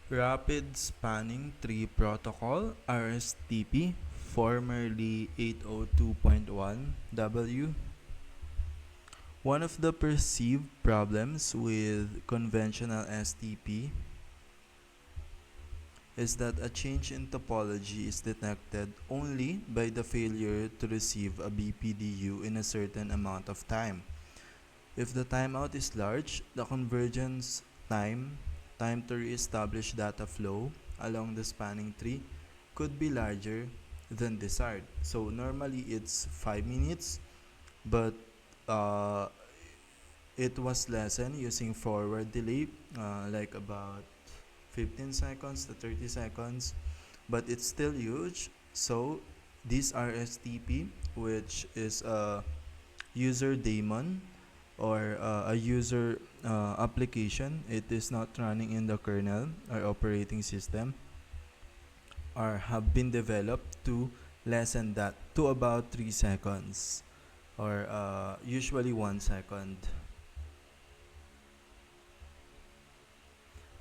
Rapid Spanning Tree Protocol (RSTP), formerly 802.1W. One of the perceived problems with conventional STP is that a change in topology is detected only by the failure to receive a BPDU in a certain amount of time. If the timeout is large, the convergence time to re-establish data flow along the spanning tree could be larger than desired. So normally it's 5 minutes, but uh, it was lessened using forward delay, like about 15 seconds to 30 seconds, but it's still huge. So this RSTP, which is a user daemon or a user application, it is not running in the kernel or operating system, or have been developed to lessen that to about 3 seconds or usually 1 second.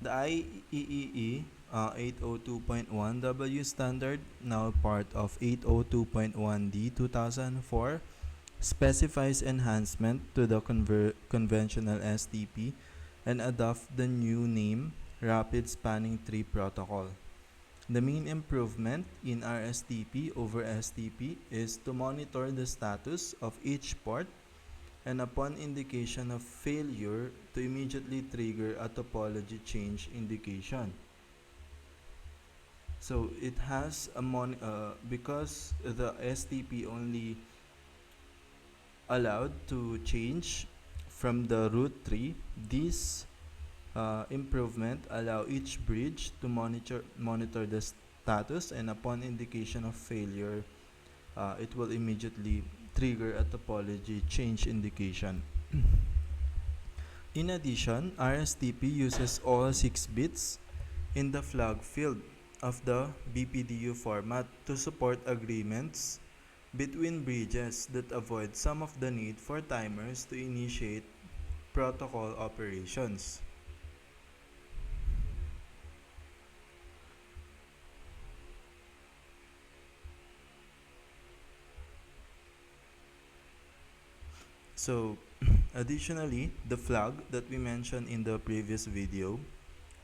The IEEE 802.1W standard, now part of 802.1D 2004, specifies enhancement to the conventional STP and adopt the new name Rapid Spanning Tree Protocol. The main improvement in RSTP over STP is to monitor the status of each port and upon indication of failure to immediately trigger a topology change indication. So it has a because the STP only allowed to change from the root tree, this improvement allow each bridge to monitor the status, and upon indication of failure, it will immediately trigger a topology change indication. In addition, RSTP uses all 6 bits in the flag field of the BPDU format to support agreements between bridges that avoid some of the need for timers to initiate protocol operations. So, additionally, the flag that we mentioned in the previous video,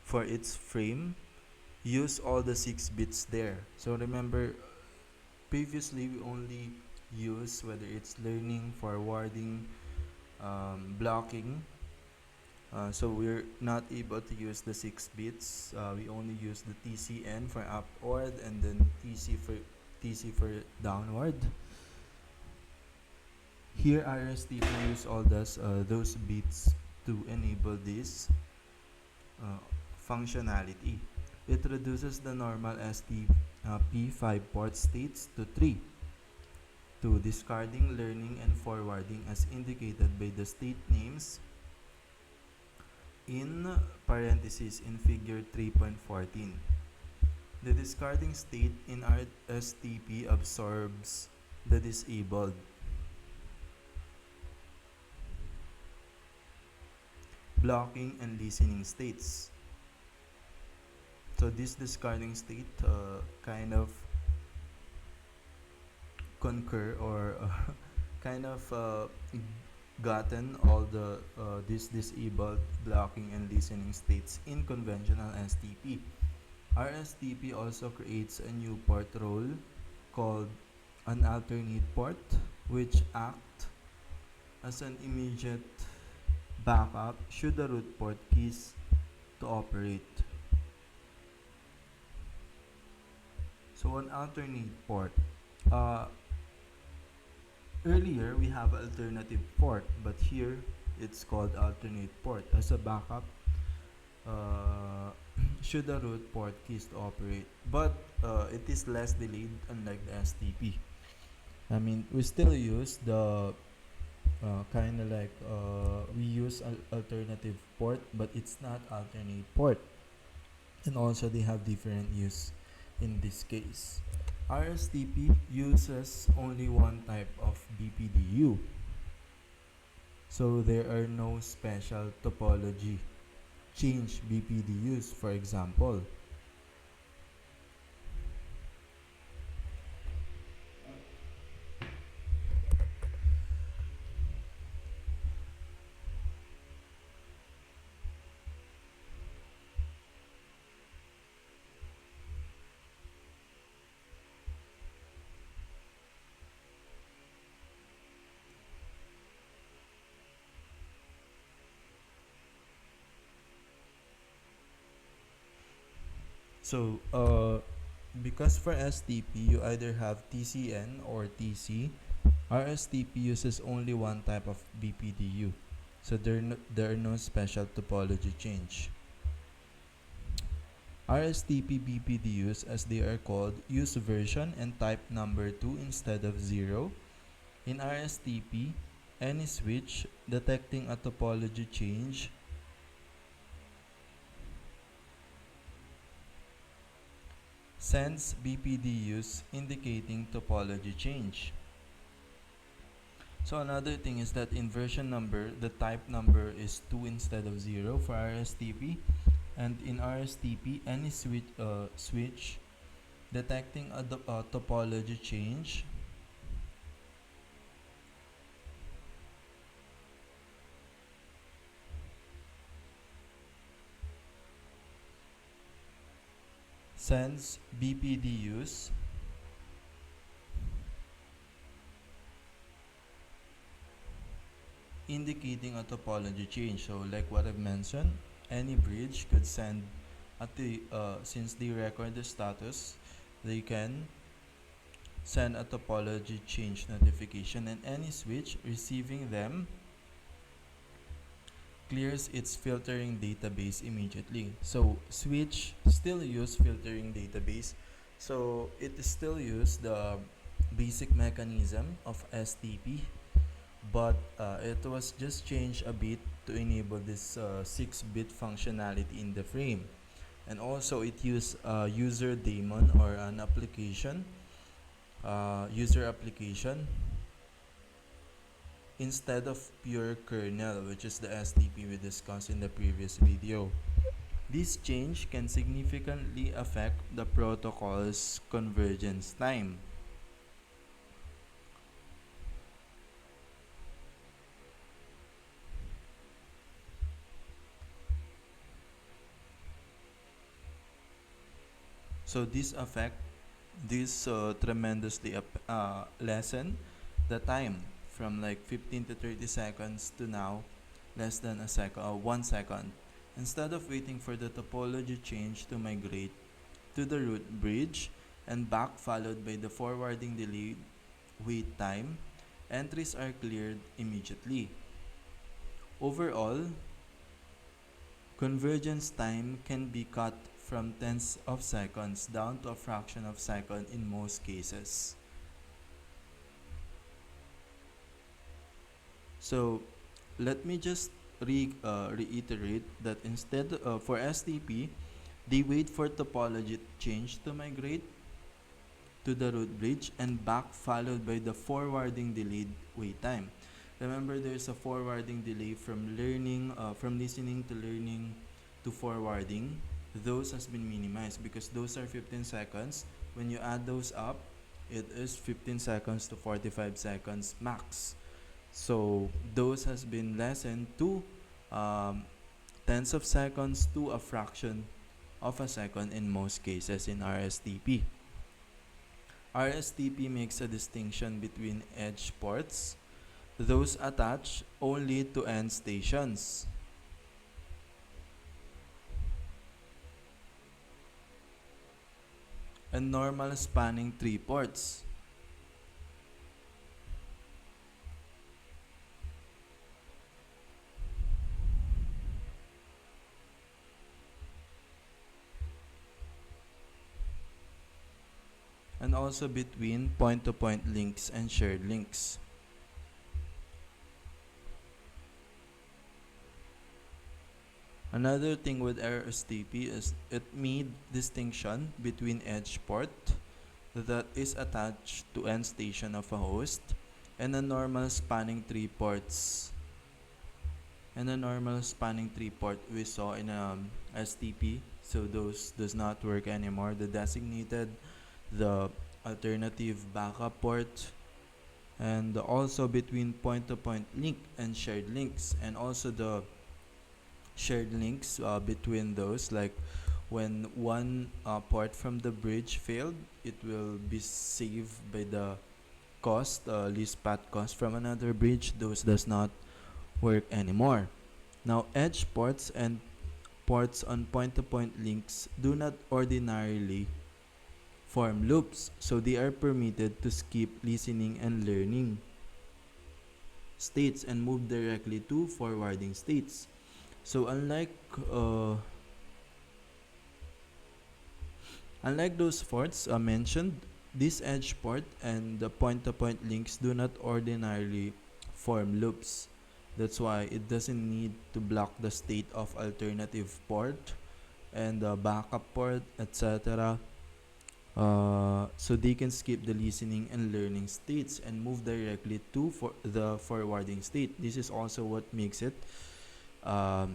for its frame, use all the 6 bits there. So remember, previously we only use whether it's learning, forwarding, blocking. So we're not able to use the 6 bits. We only use the TCN for upward and then TC for downward. Here RSTP use all those bits to enable this functionality. It reduces the normal STP 5 port states to 3, to discarding, learning, and forwarding as indicated by the state names in parentheses in figure 3.14. The discarding state in RSTP absorbs the disabled, blocking, and listening states. So this discarding state kind of concur or kind of gotten all the these disabled, blocking, and listening states in conventional STP. RSTP also creates a new port role called an alternate port, which act as an immediate backup should the root port cease to operate. So an alternate port. Earlier we have alternative port, but here it's called alternate port as a backup should the root port cease to operate. But it is less delayed, unlike the STP. I mean, we still use the kind of like we use alternative port, but it's not alternate port, and also they have different use in this case. RSTP uses only one type of BPDU, so there are no special topology change BPDUs, for example. So, because for STP, you either have TCN or TC. RSTP uses only one type of BPDU, so there are no special topology change. RSTP BPDUs, as they are called, use version and type number 2 instead of 0. In RSTP, any switch detecting a topology change sends BPDUs indicating topology change. So another thing is that in version number, the type number is 2 instead of 0 for RSTP. And in RSTP, any switch detecting a topology change sends BPDUs indicating a topology change. So like what I've mentioned, any bridge could send since they record the status, they can send a topology change notification, and any switch receiving them clears its filtering database immediately. So switch still use filtering database, so it still use the basic mechanism of STP, but it was just changed a bit to enable this 6-bit functionality in the frame. And also it used a user daemon or an application, user application, instead of pure kernel, which is the STP we discussed in the previous video. This change can significantly affect the protocol's convergence time. So this tremendously lessen the time from like 15 to 30 seconds to now less than a second or 1 second. Instead of waiting for the topology change to migrate to the root bridge and back followed by the forwarding delay wait time, entries are cleared immediately. Overall, convergence time can be cut from tens of seconds down to a fraction of a second in most cases. So let me just reiterate that instead for STP, they wait for topology change to migrate to the root bridge and back followed by the forwarding delayed wait time. Remember, there's a forwarding delay from listening to learning to forwarding. Those has been minimized because those are 15 seconds. When you add those up, it is 15 seconds to 45 seconds max. So those has been lessened to tens of seconds to a fraction of a second in most cases in RSTP. RSTP makes a distinction between edge ports, those attached only to end stations, and normal spanning tree ports. And also between point-to-point links and shared links. Another thing with RSTP is it made distinction between edge port that is attached to end station of a host and a normal spanning tree ports. and the normal spanning tree port we saw in STP. So those does not work anymore. The designated, the alternative backup port, and also between point-to-point link and shared links, and also the shared links between those, like when one port from the bridge failed, it will be saved by the cost, least path cost from another bridge. Those does not work anymore. Now, edge ports and ports on point-to-point links do not ordinarily form loops, so they are permitted to skip listening and learning states and move directly to forwarding states. So uh, unlike those ports mentioned, this edge port and the point-to-point links do not ordinarily form loops. That's why it doesn't need to block the state of alternative port and the backup port, etc. So they can skip the listening and learning states and move directly to the forwarding state. This is also what makes it um,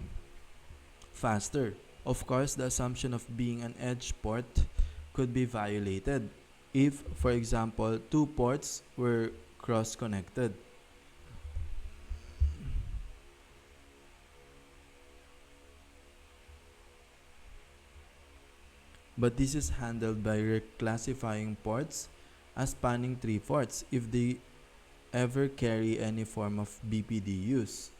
faster. Of course, the assumption of being an edge port could be violated if, for example, two ports were cross-connected. But this is handled by reclassifying ports as spanning tree ports if they ever carry any form of BPDUs.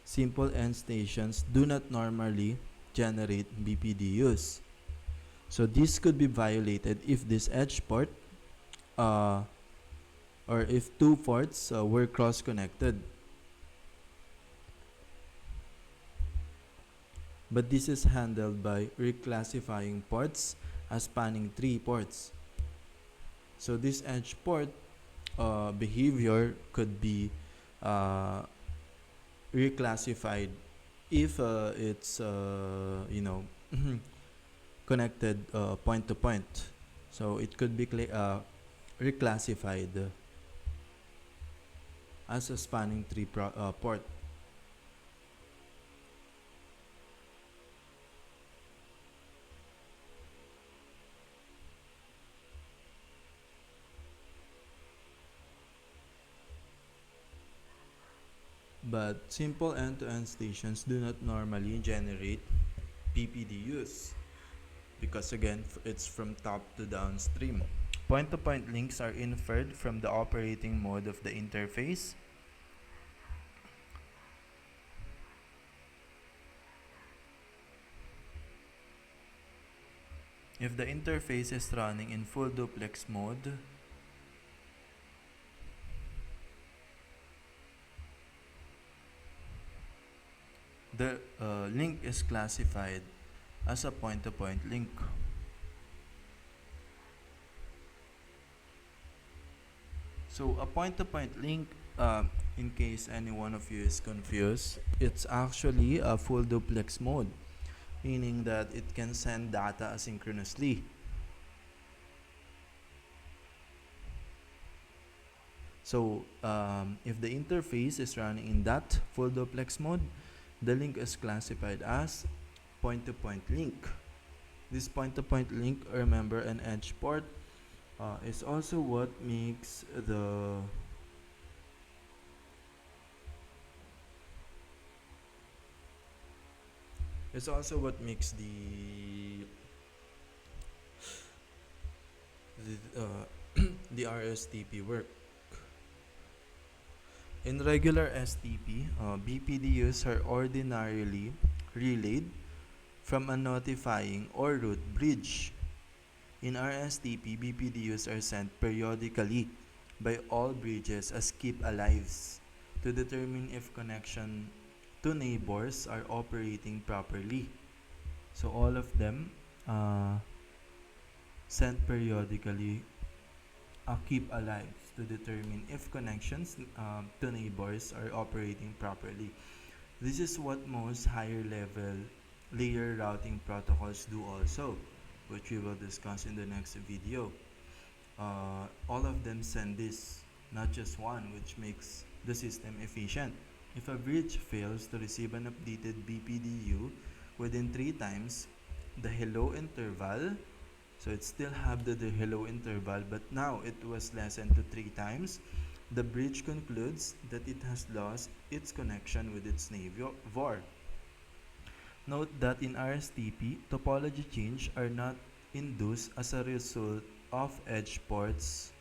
Simple end stations do not normally generate BPDUs. So this could be violated if this edge port uh, or if two ports were cross-connected. But this is handled by reclassifying ports as spanning tree ports. So this edge port behavior could be uh, reclassified if it's connected point to point. So it could be reclassified as a spanning tree port. But simple end-to-end stations do not normally generate PPDUs because again it's from top to downstream. Point-to-point links are inferred from the operating mode of the interface. If the interface is running in full duplex mode, the link is classified as a point-to-point link. So a point-to-point link, in case any one of you is confused, it's actually a full duplex mode, meaning that it can send data asynchronously. So if the interface is running in that full duplex mode, the link is classified as point-to-point link. This point-to-point link, remember, an edge port, is also what makes the it's also what makes the RSTP work. In regular STP, BPDUs are ordinarily relayed from a notifying or root bridge. In RSTP, BPDUs are sent periodically by all bridges as keep-alives to determine if connection to neighbors are operating properly. So all of them sent periodically keep alive to determine if connections to neighbors are operating properly. This is what most higher level layer routing protocols do also, which we will discuss in the next video. All of them send this, not just one, which makes the system efficient. If a bridge fails to receive an updated BPDU within 3 times the hello interval, so it still have the hello interval, but now it was lessened to 3 times, the bridge concludes that it has lost its connection with its neighbor. Note that in RSTP, topology change are not induced as a result of edge ports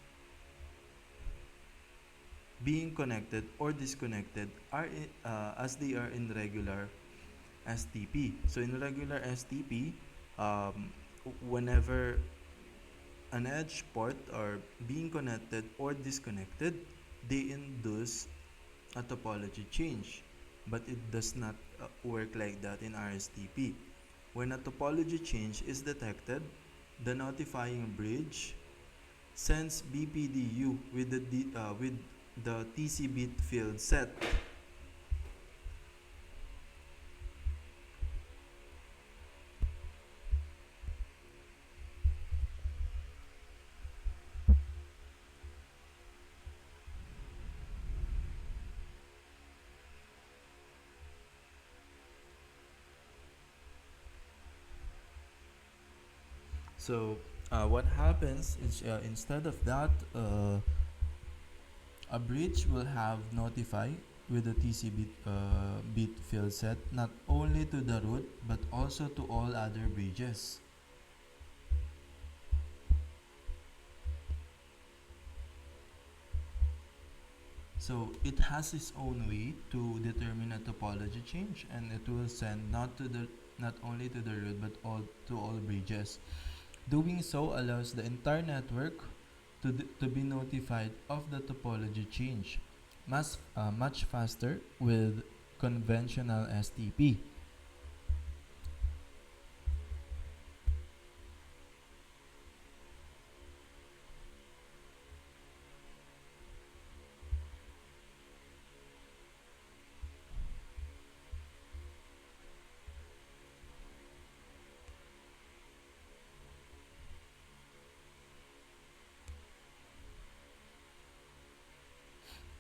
being connected or disconnected as they are in regular STP. So in regular STP, um, whenever an edge port are being connected or disconnected, they induce a topology change. But it does not work like that in RSTP. When a topology change is detected, the notifying bridge sends BPDU with the TC bit field set. So what happens is instead of that, a bridge will have notify with the TC bit field set not only to the root but also to all other bridges. So it has its own way to determine a topology change, and it will send not only to the root but to all bridges. Doing so allows the entire network to be notified of the topology change much faster with conventional STP.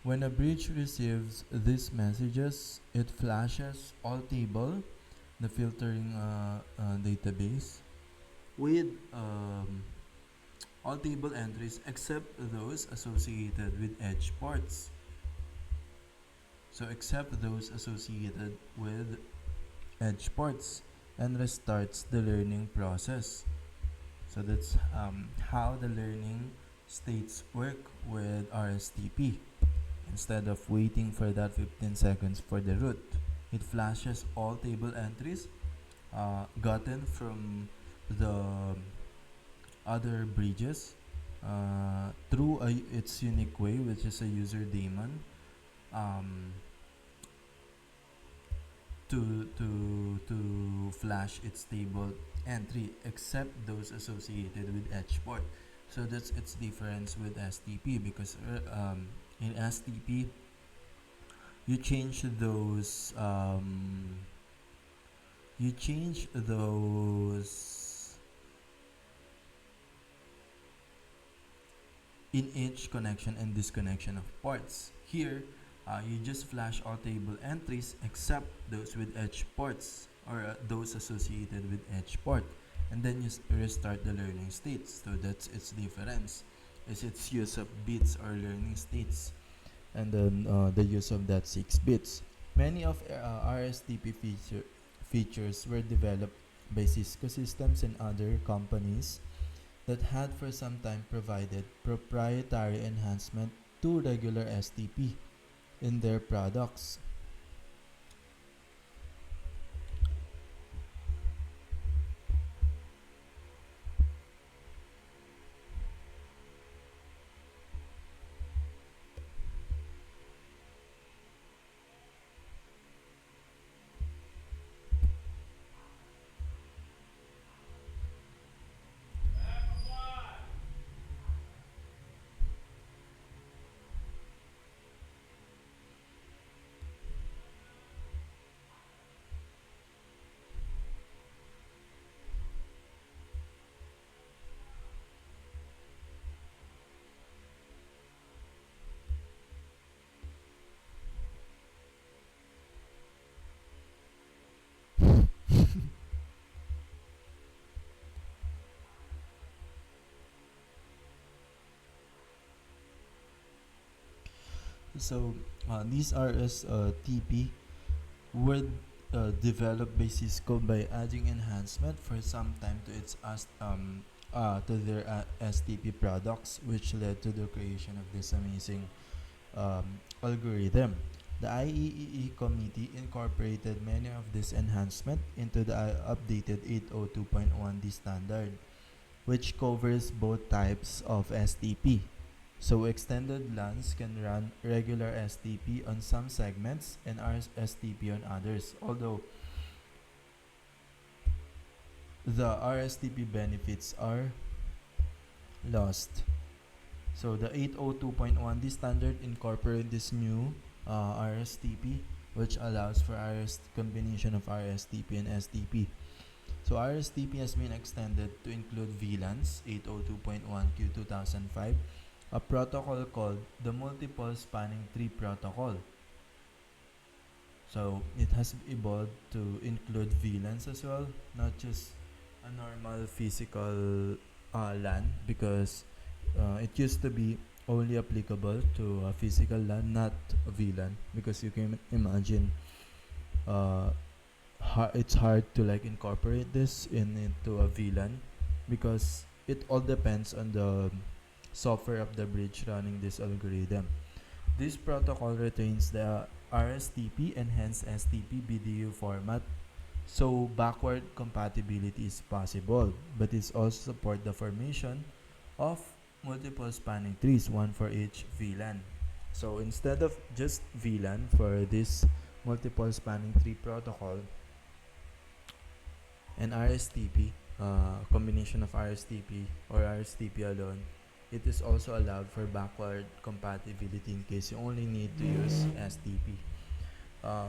When a bridge receives these messages, it flashes all table, the filtering database, with all table entries except those associated with edge ports. So except those associated with edge ports, and restarts the learning process. So that's how the learning states work with RSTP. Instead of waiting for that 15 seconds for the root, it flashes all table entries gotten from the other bridges through its unique way, which is a user daemon, um, to flash its table entry except those associated with edge port. So that's its difference with STP, because in STP you change those in each connection and disconnection of ports. Here, you just flash all table entries except those with edge ports, or those associated with edge port, and then you restart the learning states. So that's its difference, is its use of bits or learning states, and then the use of that 6 bits. Many of RSTP features were developed by Cisco Systems and other companies that had for some time provided proprietary enhancement to regular STP in their products. So these RSTP were developed by Cisco by adding enhancement for some time to to their STP products, which led to the creation of this amazing algorithm. The IEEE committee incorporated many of this enhancement into the updated 802.1d standard, which covers both types of STP. So extended LANs can run regular STP on some segments and RSTP on others, although the RSTP benefits are lost. So the 802.1d standard incorporated this new RSTP, which allows for combination of RSTP and STP. So RSTP has been extended to include VLANs 802.1Q 2005, a protocol called the Multiple Spanning Tree Protocol. So it has evolved to include VLANs as well, not just a normal physical LAN, because it used to be only applicable to a physical LAN, not a VLAN, because you can imagine it's hard to like incorporate this into a VLAN, because it all depends on the software of the bridge running this algorithm. This protocol retains the RSTP enhanced STP BDU format, so backward compatibility is possible, but it also support the formation of multiple spanning trees, one for each VLAN. So instead of just VLAN for this multiple spanning tree protocol and RSTP, combination of RSTP or RSTP alone, it is also allowed for backward compatibility in case you only need to use STP.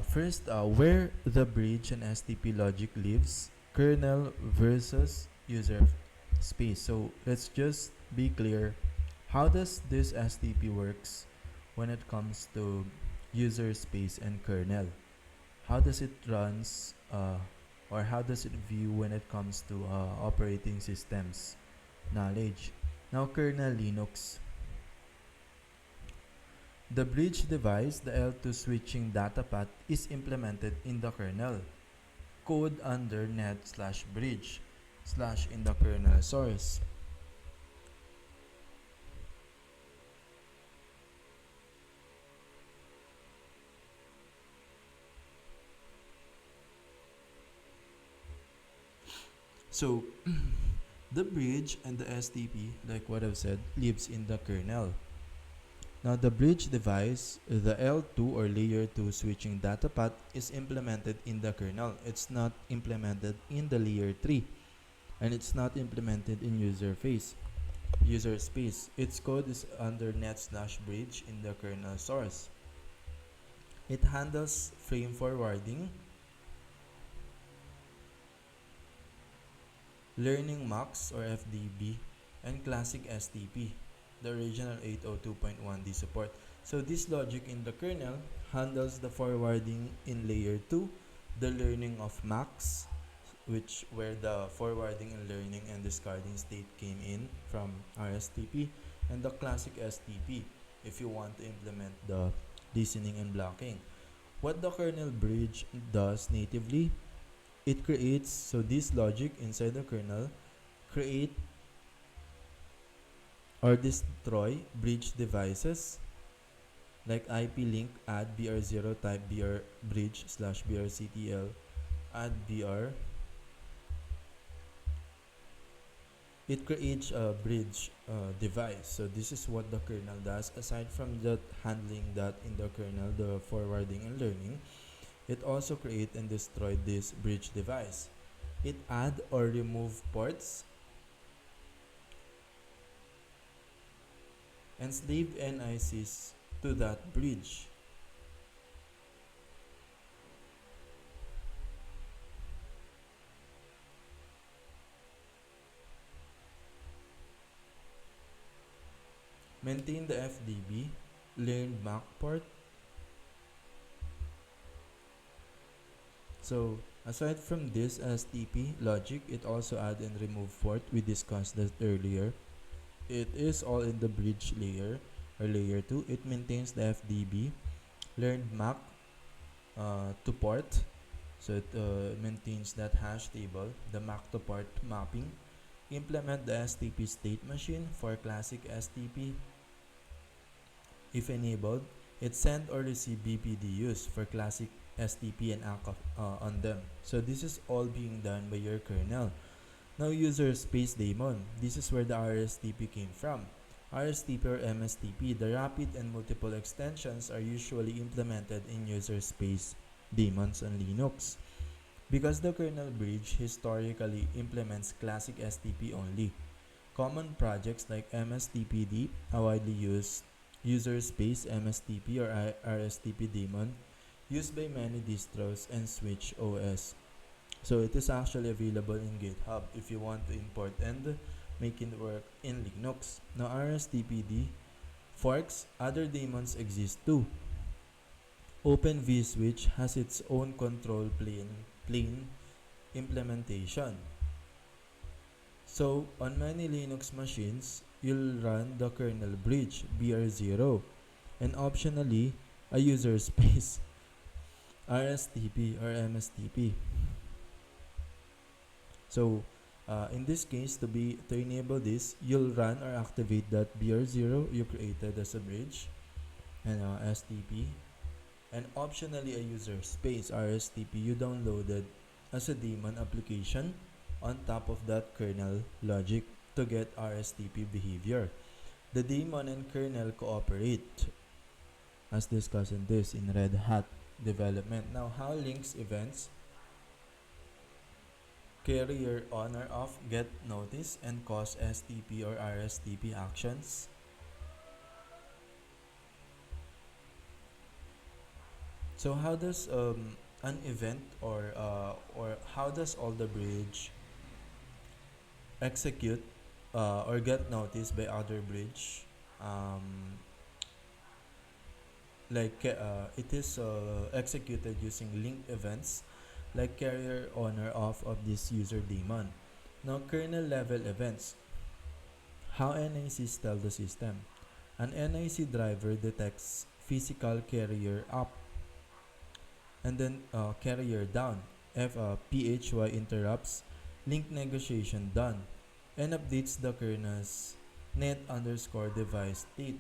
First, where the bridge and STP logic lives, kernel versus user space. So let's just be clear. How does this STP works when it comes to user space and kernel? How does it runs or how does it view when it comes to operating systems knowledge? Now kernel Linux. The bridge device, the L2 switching data path, is implemented in the kernel. Code under net/bridge/ in the kernel source. So the bridge and the STP, like what I've said, lives in the kernel. Now the bridge device, the L2 or layer 2 switching data path, is implemented in the kernel. It's not implemented in the layer 3, and it's not implemented in user space. Its code is under net/bridge in the kernel source. It handles frame forwarding, learning mux or FDB, and classic STP, the original 802.1d support. So this logic in the kernel handles the forwarding in layer 2, the learning of mux, where the forwarding and learning and discarding state came in from RSTP, and the classic STP if you want to implement the listening and blocking. What the kernel bridge does natively, it creates, so this logic inside the kernel create or destroy bridge devices like IP link add BR0 type BR bridge/BRCTL add BR. It creates a bridge device. So this is what the kernel does. Aside from that, handling that in the kernel, the forwarding and learning, it also create and destroy this bridge device. It add or remove ports, enslaved NICs to that bridge. Maintain the FDB, learned MAC port. So aside from this STP logic, it also add and remove port. We discussed that earlier. It is all in the bridge layer. or layer 2. It maintains the FDB, learned MAC to port. So it maintains that hash table, the MAC to port mapping. Implement the STP state machine for classic STP. If enabled, it send or receive BPDUs for classic STP and act on them. So this is all being done by your kernel. Now user space daemon. This is where the RSTP came from. RSTP or MSTP, the rapid and multiple extensions are usually implemented in user space daemons on Linux. Because the kernel bridge historically implements classic STP only, common projects like MSTPD, a widely used user space MSTP or RSTP daemon, used by many distros and Switch OS. So it is actually available in GitHub if you want to import and make it work in Linux. Now RSTPD forks, other daemons exist too. Open vSwitch has its own control plane implementation. So on many Linux machines, you'll run the kernel bridge BR0 and optionally a user space RSTP or MSTP. So in this case, to enable this, you'll run or activate that BR0 you created as a bridge and STP, and optionally a user space RSTP you downloaded as a daemon application on top of that kernel logic to get RSTP behavior. The daemon and kernel cooperate as discussed in Red Hat development. Now how links events carrier on or off get notice and cause STP or RSTP actions. So how does an event or how does all the bridge execute or get noticed by other bridge? It is executed using linked events like carrier on or off of this user daemon. Now kernel level events. How NICs tell the system. An NIC driver detects physical carrier up and then carrier down. If PHY interrupts, link negotiation done, and updates the kernel's net underscore device state.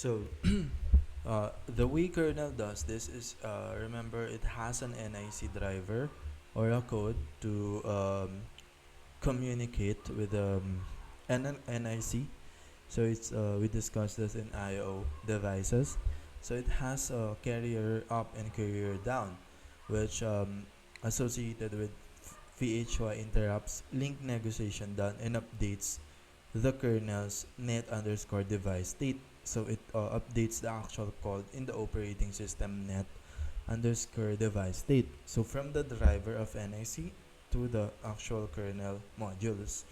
So the way kernel does this is, remember, it has an NIC driver or a code to communicate with NIC. So it's we discussed this in I/O devices. So it has a carrier up and carrier down, which associated with VHY interrupts link negotiation done and updates the kernel's net underscore device state. So it updates the actual code in the operating system net underscore device state. So from the driver of NIC to the actual kernel modules.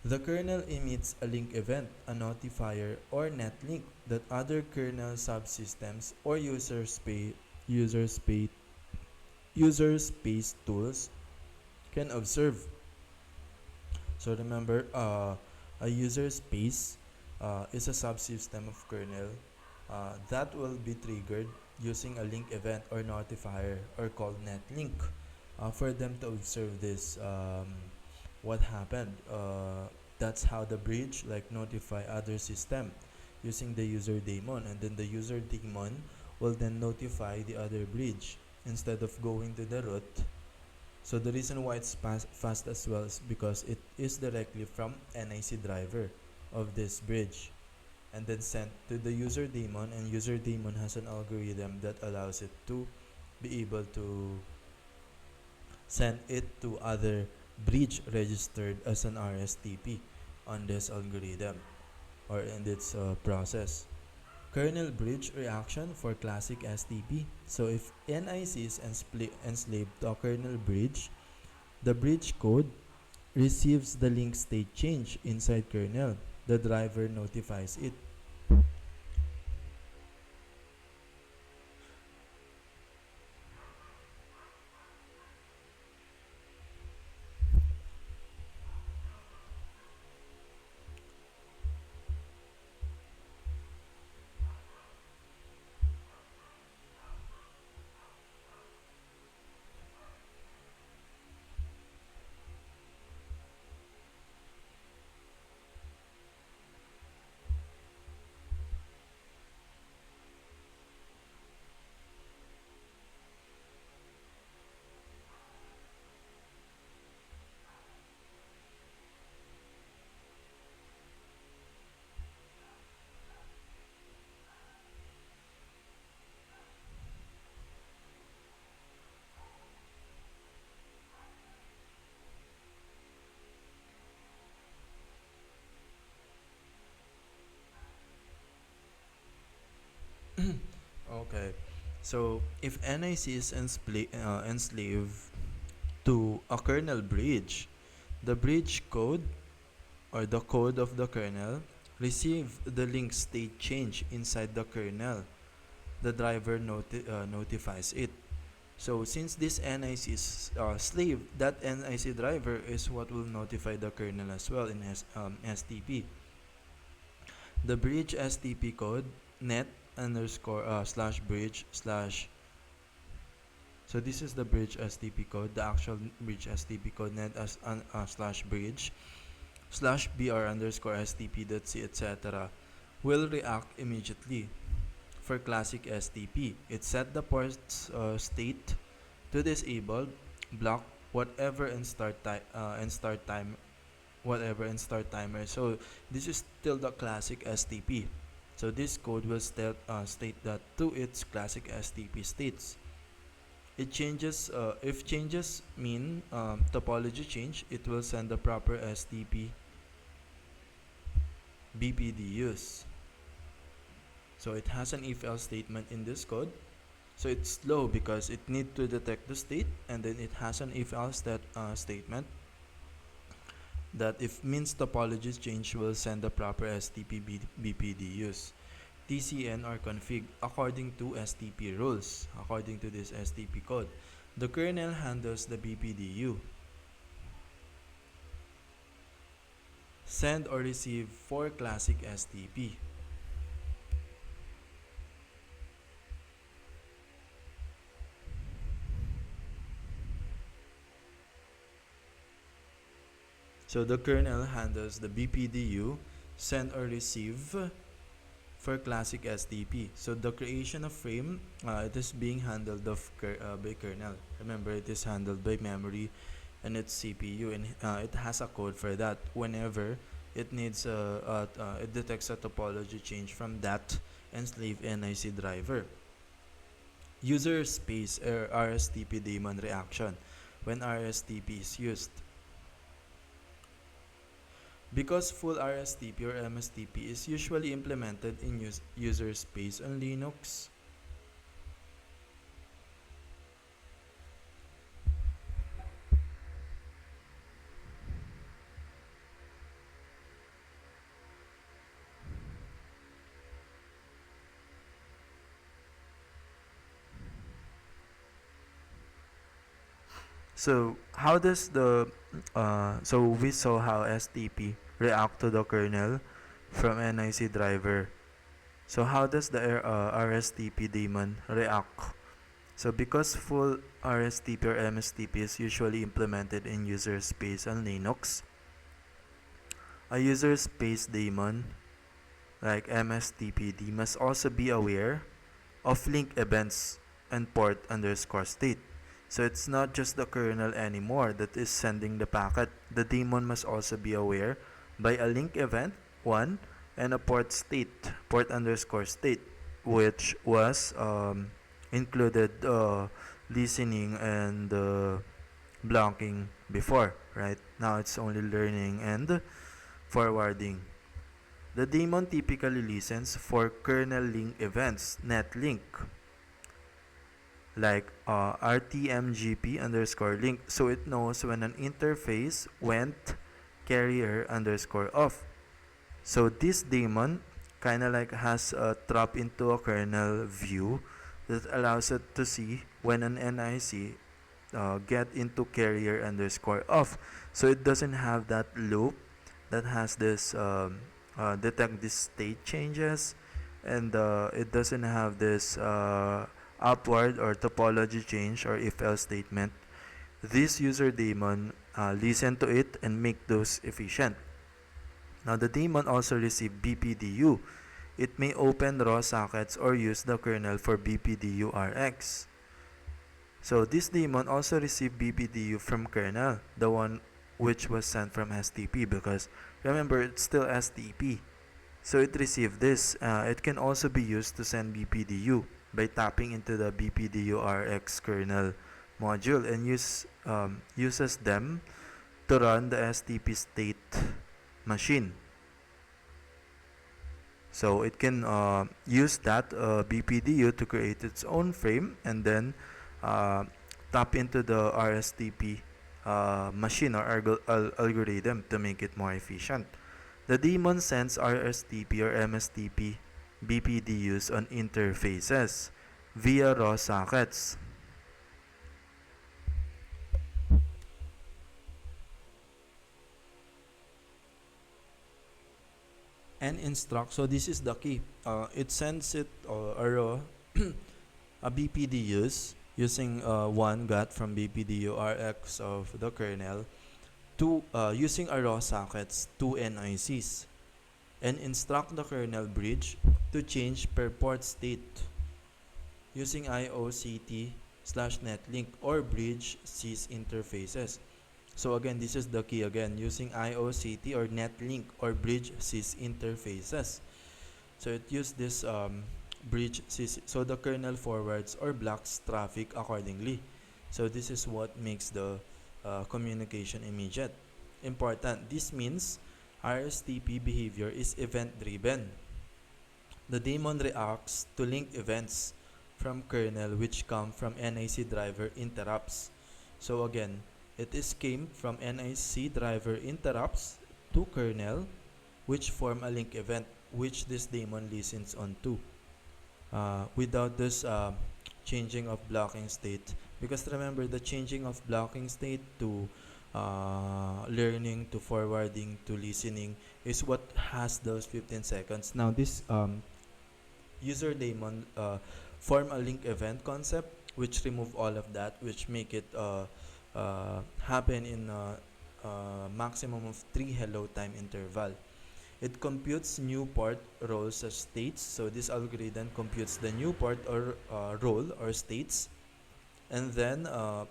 The kernel emits a link event, a notifier, or netlink that other kernel subsystems or user space tools can observe. So remember, a user space is a subsystem of kernel that will be triggered using a link event or notifier or called netlink for them to observe this what happened. That's how the bridge notify other system using the user daemon, and then the user daemon will then notify the other bridge instead of going to the root. So the reason why it's fast as well is because it is directly from NIC driver of this bridge and then sent to the user daemon, and user daemon has an algorithm that allows it to be able to send it to other bridge registered as an RSTP on this algorithm or in its process. Kernel bridge reaction for classic STP. So if NIC is enslaved to a kernel bridge, the bridge code receives the link state change inside kernel. The driver notifies it. Okay. So if NIC is enslaved to a kernel bridge, the bridge code or the code of the kernel receive the link state change inside the kernel. The driver notifies it. So since this NIC is slave, that NIC driver is what will notify the kernel as well in STP. The bridge STP code net underscore slash bridge slash. So this is the bridge STP code, the actual bridge STP code net as slash bridge slash br underscore stp.c etc. will react immediately. For classic STP, it set the port's state to disabled, block whatever and start time whatever and start timer. So this is still the classic STP. So this code will state that to its classic STP states. It changes if changes mean topology change, it will send the proper STP BPDUs. So it has an if else statement in this code. So it's slow because it needs to detect the state, and then it has an if else statement that if means topologies change will send the proper STP BPDUs. TCN are config according to STP rules. According to this STP code, the kernel handles the BPDU. Send or receive for classic STP. So the kernel handles the BPDU, send or receive for classic STP. So the creation of frame, it is being handled by kernel. Remember, it is handled by memory and its CPU, and it has a code for that. Whenever it needs it detects a topology change from that enslaved NIC driver. User space RSTP daemon reaction when RSTP is used. Because full RSTP or MSTP is usually implemented in user space on Linux, so how does the so we saw how STP react to the kernel from NIC driver. So how does the RSTP daemon react? So because full RSTP or MSTP is usually implemented in user space on Linux, a user space daemon like MSTPD must also be aware of link events and port underscore state. So it's not just the kernel anymore that is sending the packet. The daemon must also be aware by a link event, one, and a port state, port underscore state, which was included listening and blocking before, right? Now it's only learning and forwarding. The daemon typically listens for kernel link events, netlink, like rtmgp underscore link, so it knows when an interface went carrier underscore off. So this daemon kind of like has a trap into a kernel view that allows it to see when an NIC get into carrier underscore off. So it doesn't have that loop that has this detect these state changes, and it doesn't have this upward or topology change or if else statement. This user daemon listen to it and make those efficient. Now the daemon also receive BPDU. It may open raw sockets or use the kernel for BPDU RX. So this daemon also received BPDU from kernel, the one which was sent from STP, because remember it's still STP. So it received this. It can also be used to send BPDU by tapping into the BPDU RX kernel module and uses them to run the STP state machine. So it can use that BPDU to create its own frame and then tap into the RSTP machine or algorithm to make it more efficient. The daemon sends RSTP or MSTP BPDUs on interfaces via raw sockets. And instruct. So this is the key. It sends it a raw a BPDUs using one got from BPDU RX of the kernel to using a raw sockets to NICs and instruct the kernel bridge to change per port state using IOCT slash netlink or bridge sys interfaces. So again, this is the key again, using IOCT or netlink or bridge sys interfaces. So it used this bridge sys, so the kernel forwards or blocks traffic accordingly. So this is what makes the communication immediate. Important. This means RSTP behavior is event driven. The daemon reacts to link events from kernel which come from NIC driver interrupts. So again, it is came from NIC driver interrupts to kernel which form a link event which this daemon listens on to without this changing of blocking state, because remember the changing of blocking state to learning to forwarding to listening is what has those 15 seconds. Now this user daemon form a link event concept which remove all of that, which make it happen in maximum of 3 hello time interval. It computes new port roles as states. So this algorithm computes the new port or role or states, and then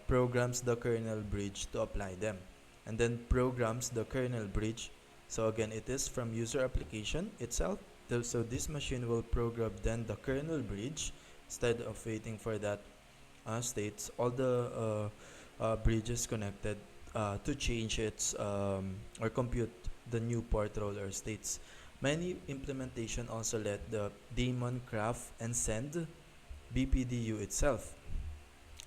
programs the kernel bridge to apply them, and then programs the kernel bridge. So again, it is from user application itself. So this machine will program then the kernel bridge instead of waiting for that states. All the bridges connected to change its or compute the new port role or states. Many implementation also let the daemon craft and send BPDU itself.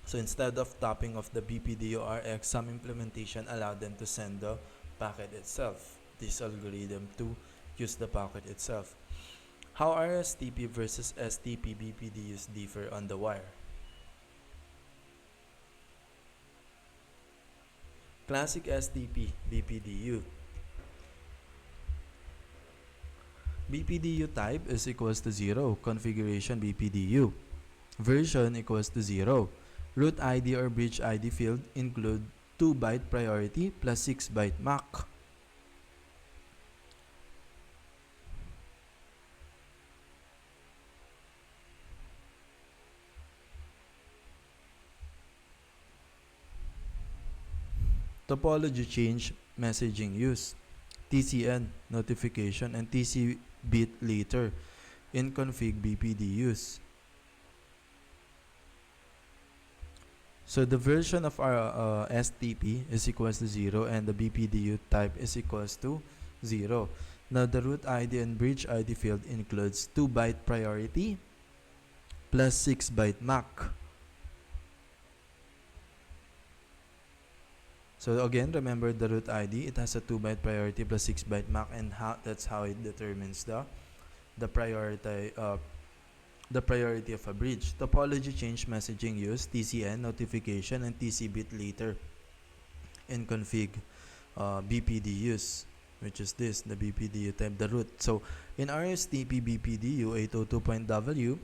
So instead of tapping of the BPDU RX, some implementation allow them to send the packet itself, this algorithm to use the packet itself. How RSTP versus STP BPDUs differ on the wire? Classic STP BPDU. BPDU type is equals to 0, configuration BPDU. Version equals to 0. Root ID or bridge ID field include 2 byte priority plus 6 byte MAC. Topology change messaging use. TCN notification and TC bit later in config BPDUs. So the version of our STP is equals to 0 and the BPDU type is equals to 0. Now the root ID and bridge ID field includes 2-byte priority plus 6-byte MAC. So again, remember the root ID, it has a 2-byte priority plus 6-byte MAC, and that's how it determines the priority of a bridge. Topology change messaging use TCN notification and TC bit later in config BPDUs, which is this, the BPDU type, the root. So in RSTP BPDU 802.W,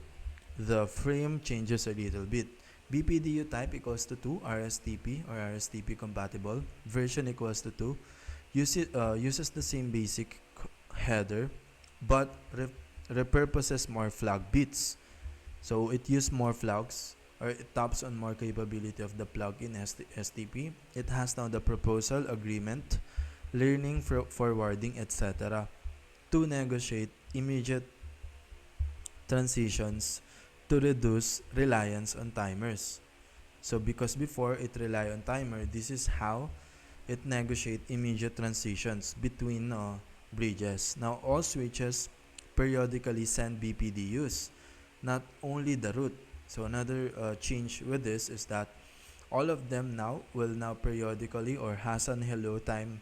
the frame changes a little bit. BPDU type equals to 2, RSTP or RSTP compatible, version equals to 2, uses the same basic header, but repurposes more flag bits. So it uses more flags, or it taps on more capability of the plugin STP. It has now the proposal, agreement, learning, forwarding, etc. to negotiate immediate transitions to reduce reliance on timers. So because before it relied on timer, this is how it negotiate immediate transitions between bridges. Now all switches periodically send BPDUs, not only the root. So another change with this is that all of them now will periodically or has an hello time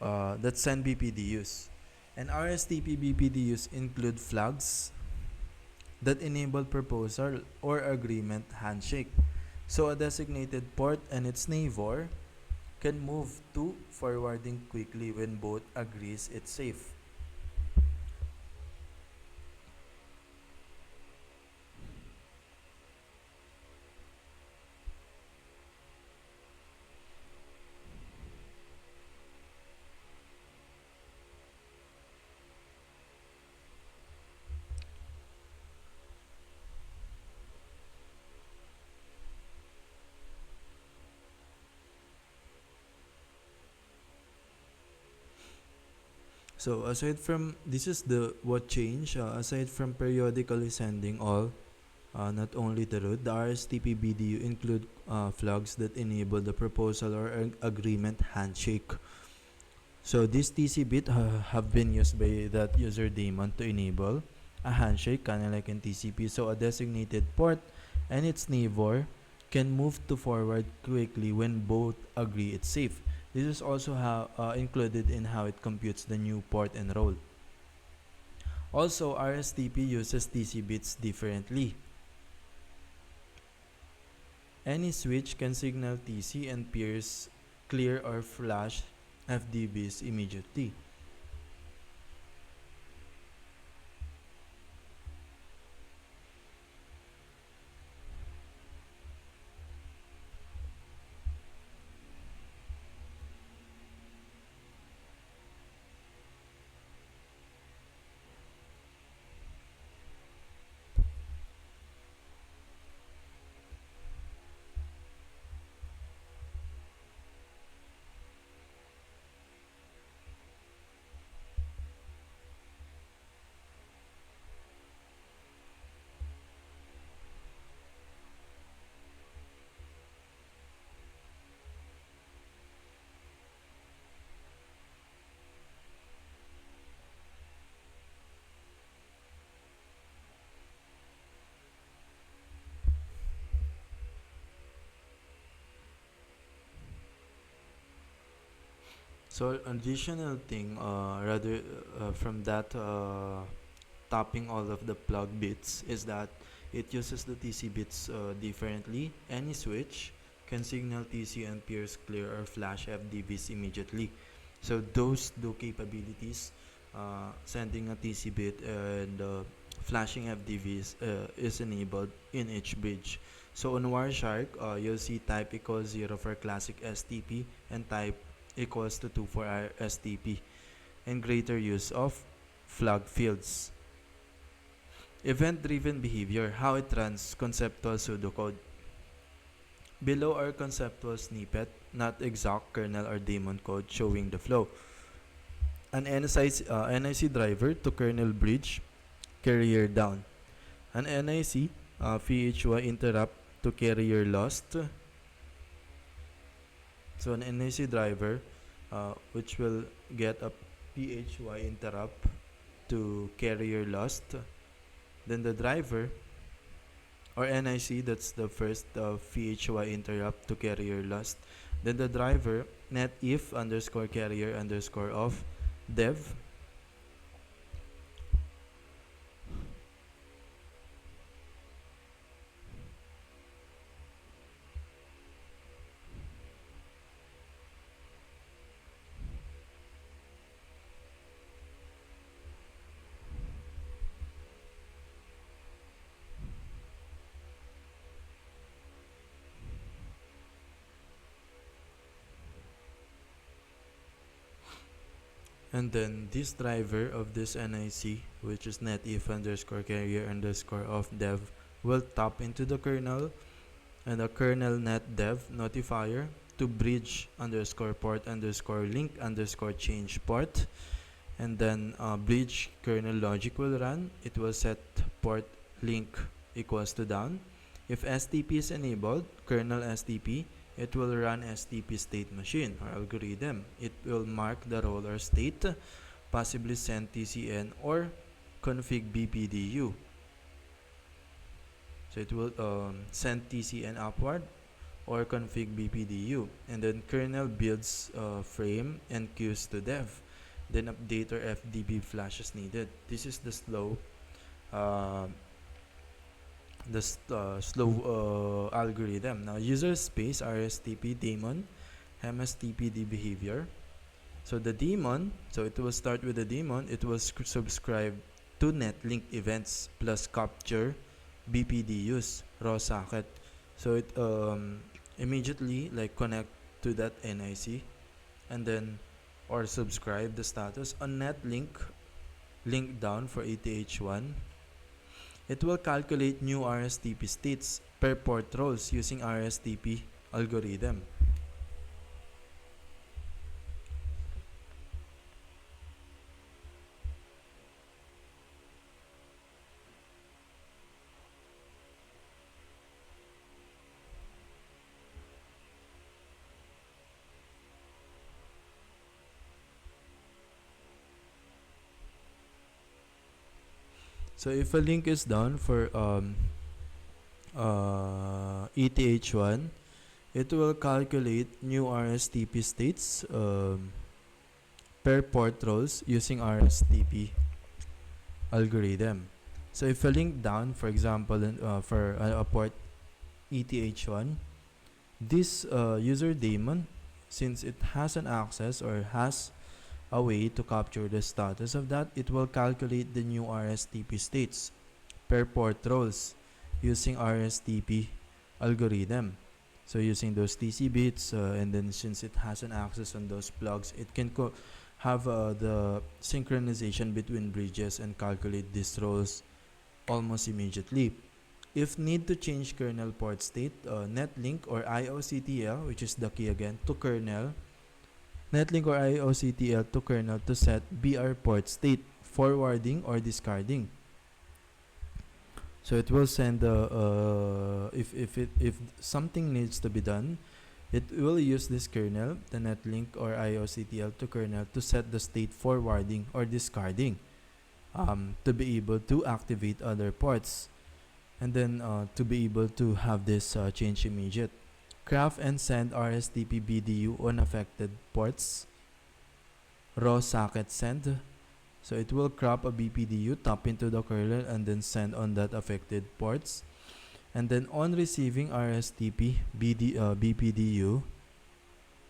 that send BPDUs. And RSTP BPDUs include flags that enable proposal or agreement handshake. So a designated port and its neighbor can move to forwarding quickly when both agrees it's safe. So aside from this is the what change aside from periodically sending all, not only the root, the RSTP BDU include flags that enable the proposal or agreement handshake. So this TC bit have been used by that user daemon to enable a handshake, kind of like in TCP. So a designated port and its neighbor can move to forward quickly when both agree it's safe. This is also how included in how it computes the new port and role. Also, RSTP uses TC bits differently. Any switch can signal TC and peers clear or flash FDBs immediately. So additional thing, rather from that topping all of the plug bits, is that it uses the TC bits differently. Any switch can signal TC and peers clear or flash FDBs immediately. So those two capabilities, sending a TC bit and flashing FDBs, is enabled in each bridge. So on Wireshark, you'll see type equals 0 for classic STP and type equals to 2 for our STP, and greater use of flag fields. Event-driven behavior, how it runs conceptual pseudocode. Below are conceptual snippet, not exact kernel or daemon code showing the flow. An NIC driver to kernel bridge, carrier down. An NIC PHY interrupt to carrier lost. So an NIC driver which will get a PHY interrupt to carrier lost. Then the driver or NIC, that's the first PHY interrupt to carrier lost. Then the driver net if underscore carrier underscore of dev. And then this driver of this NIC, which is netif underscore carrier underscore of dev, will tap into the kernel and the kernel net dev notifier to bridge underscore port underscore link underscore change port. And then bridge kernel logic will run. It will set port link equals to down. If STP is enabled, kernel STP, it will run STP state machine or algorithm. It will mark the role or state, possibly send TCN or config BPDU. So it will send TCN upward or config BPDU, and then kernel builds frame and queues to dev. Then update or FDB flash is needed. This is the slow algorithm. Now user space RSTP daemon MSTPD behavior. So the daemon, so it will start with the daemon. It will subscribe to netlink events plus capture BPDUs raw socket. So it immediately like connect to that NIC and then or subscribe the status on netlink link down for ETH1. It will calculate new RSTP states per port roles using RSTP algorithm. So if a link is down for ETH1, it will calculate new RSTP states per port roles using RSTP algorithm. So if a link down, for example, for a port ETH1, this user daemon, since it has an access or has a way to capture the status of that, it will calculate the new RSTP states per port roles using RSTP algorithm. So using those TC bits, and then since it has an access on those plugs, it can have the synchronization between bridges and calculate these roles almost immediately. If need to change kernel port state, netlink or IOCTL, which is the key again, to kernel, netlink or IOCTL to kernel to set BR port state, forwarding or discarding. So it will send if something needs to be done, it will use this kernel, the netlink or IOCTL to kernel to set the state forwarding or discarding to be able to activate other ports, and then to be able to have this change immediate. Craft and send RSTP BDU on affected ports. Raw socket send. So it will crop a BPDU, tap into the kernel, and then send on that affected ports. And then on receiving RSTP BPDU,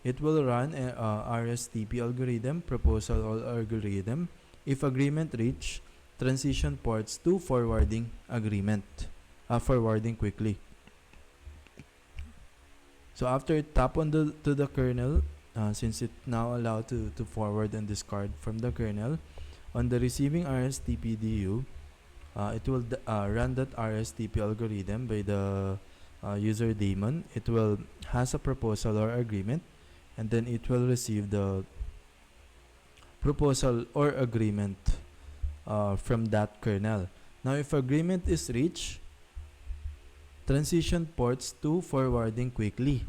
it will run a RSTP algorithm, proposal or algorithm. If agreement reach, transition ports to forwarding agreement, forwarding quickly. So after it tap on to the kernel, since it now allowed to forward and discard from the kernel, on the receiving RSTP DU, it will run that RSTP algorithm by the user daemon. It will has a proposal or agreement, and then it will receive the proposal or agreement from that kernel. Now if agreement is reached, transition ports to forwarding quickly.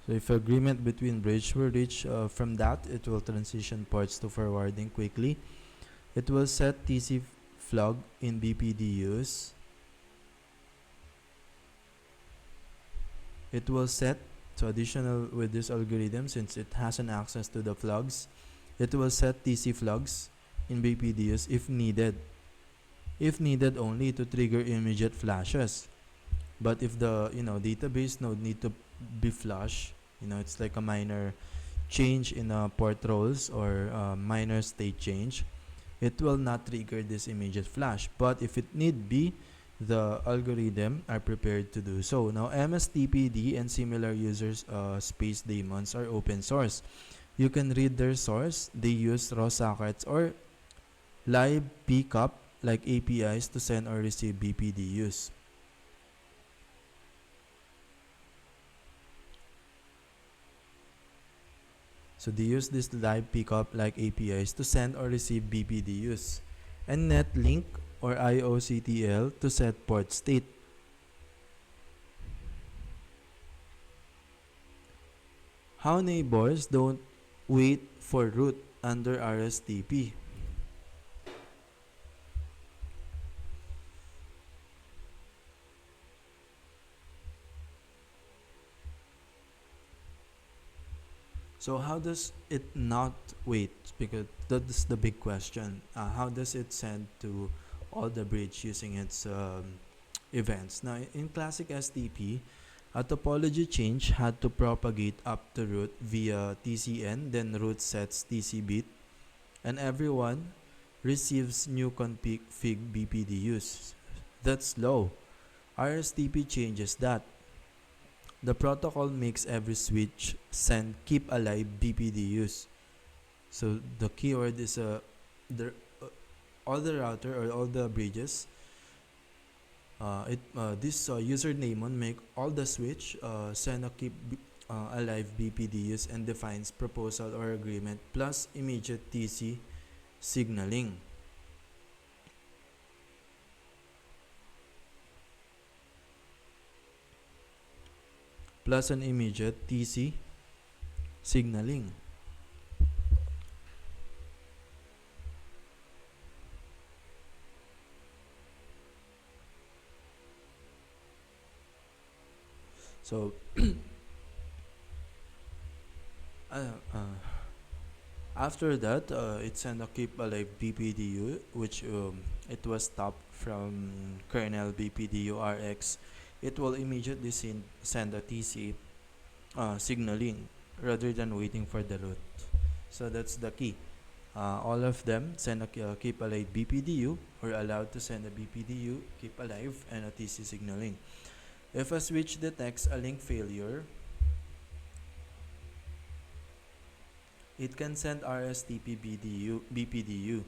So if agreement between bridge were reached from that, it will transition ports to forwarding quickly. It will set TC flog in BPDUs. It will set, so additional with this algorithm, since it has an access to the flags, it will set TC flags in BPDUs if needed. If needed only to trigger immediate flashes. But if the database node need to be flushed, it's like a minor change in port roles or minor state change, it will not trigger this immediate flash. But if it need be, the algorithm are prepared to do so. Now, MSTPD and similar users space daemons are open source. You can read their source. They use raw sockets or live pickup like APIs to send or receive BPDUs. So they use this live pickup like APIs to send or receive BPDUs, and netlink or IOCTL to set port state. How neighbors don't wait for root under RSTP. So how does it not wait? Because that's the big question. How does it send to all the bridge using its events? Now, in classic STP, a topology change had to propagate up to root via TCN, then root sets TC bit, and everyone receives new config BPDUs. That's slow. RSTP changes that. The protocol makes every switch send keep alive BPDUs. So the keyword is all the router or all the bridges. This user daemon make all the switch send a keep alive BPDUs and defines proposal or agreement plus immediate TC signaling. Plus an immediate TC signaling. So after that, it sent a keep alive BPDU, which it was stopped from kernel BPDU RX. It will immediately send a TC signaling rather than waiting for the root. So that's the key. All of them send a keep alive BPDU or allowed to send a BPDU, keep alive, and a TC signaling. If a switch detects a link failure, it can send RSTP BPDU.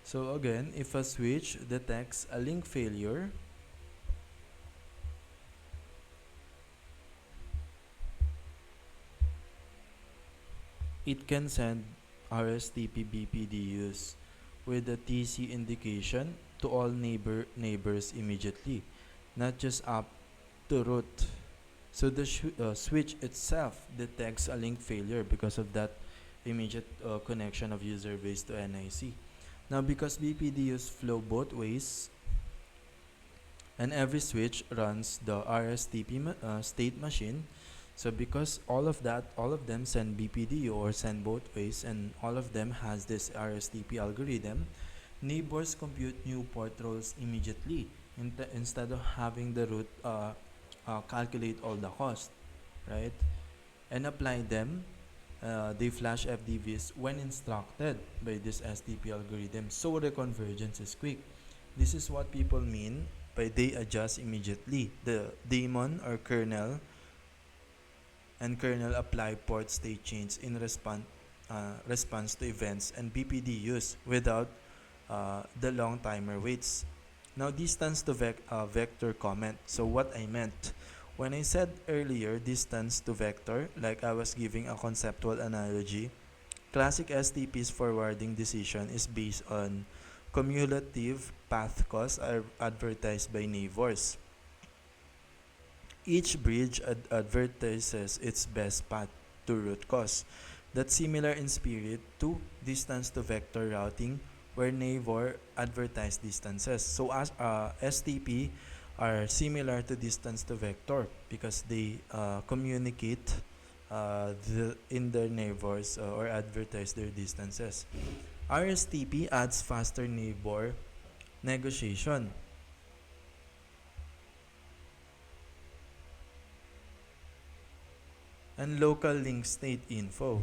So again, if a switch detects a link failure, it can send RSTP BPDUs with a TC indication to all neighbors immediately, not just up to root. So the switch itself detects a link failure because of that immediate connection of user base to NIC. Now, because BPDUs flow both ways, and every switch runs the RSTP state machine, so because all of them send BPDU or send both ways, and all of them has this RSTP algorithm, neighbors compute new port roles immediately instead of having the root calculate all the cost, right? And apply them. They flash FDVs when instructed by this STP algorithm, so the convergence is quick. This is what people mean by they adjust immediately. The daemon or kernel and kernel apply port state change in response to events and BPDUs without the long timer waits. Now distance to vector comment. So what I meant, when I said earlier distance to vector, like I was giving a conceptual analogy, classic STP's forwarding decision is based on cumulative path costs advertised by neighbors. Each bridge advertises its best path to root cause. That's similar in spirit to distance to vector routing, where neighbor advertise distances. So as STP are similar to distance to vector because they communicate in their neighbors or advertise their distances. RSTP adds faster neighbor negotiation and local link state info.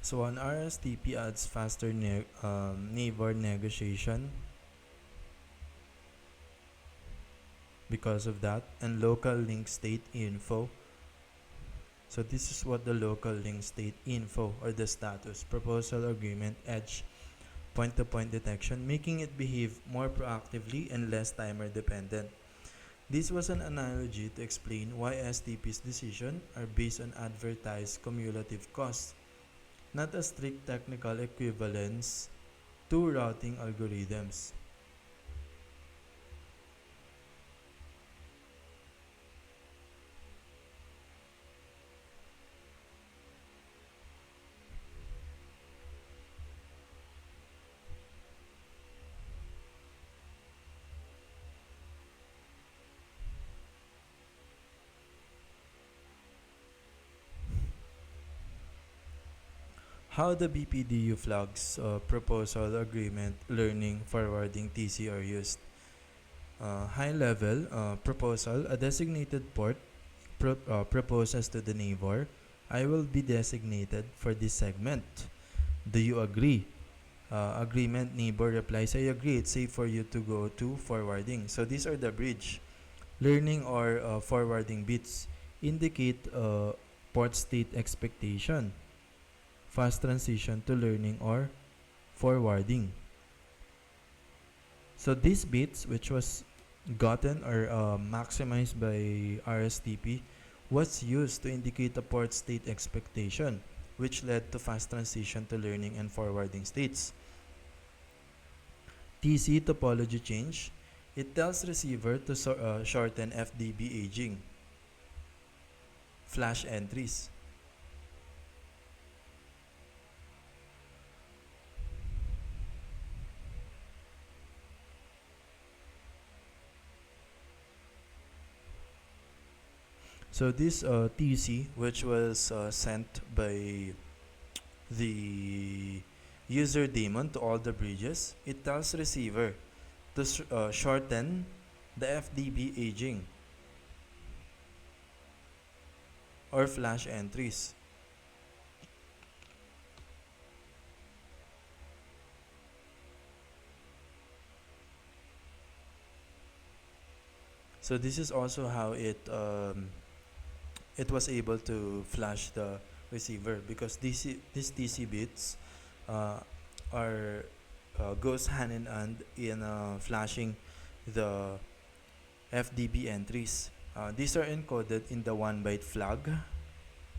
So an RSTP adds faster neighbor negotiation because of that, and local link state info. So this is what the local link state info or the status, proposal, agreement, edge, point-to-point detection, making it behave more proactively and less timer dependent. This was an analogy to explain why STP's decisions are based on advertised cumulative costs, not a strict technical equivalence to routing algorithms. How the BPDU flags, proposal, agreement, learning, forwarding, TC are used. High level proposal, a designated port proposes to the neighbor, I will be designated for this segment. Do you agree? Agreement, neighbor replies, I agree, it's safe for you to go to forwarding. So these are the bridge. Learning or forwarding bits indicate port state expectation. Fast transition to learning or forwarding. So these bits, which was gotten or maximized by RSTP, was used to indicate a port state expectation, which led to fast transition to learning and forwarding states. TC topology change, it tells receiver to shorten FDB aging. Flash entries. So this TC, which was sent by the user daemon to all the bridges, it tells receiver to shorten the FDB aging or flash entries. So this is also how it was able to flash the receiver, because these TC bits are goes hand in hand in flashing the FDB entries. These are encoded in the 1-byte flag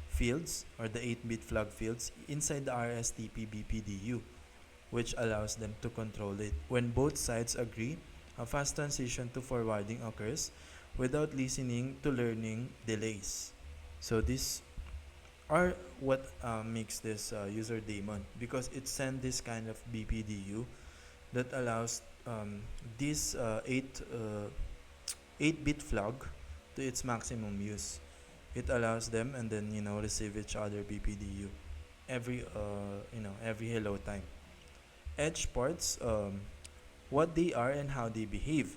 fields or the 8-bit flag fields inside the RSTP BPDU, which allows them to control it. When both sides agree, a fast transition to forwarding occurs without listening to learning delays. So these are what makes this user daemon, because it sends this kind of BPDU that allows this 8-bit flag to its maximum use. It allows them and then receive each other BPDU. every hello time. Edge ports, what they are and how they behave.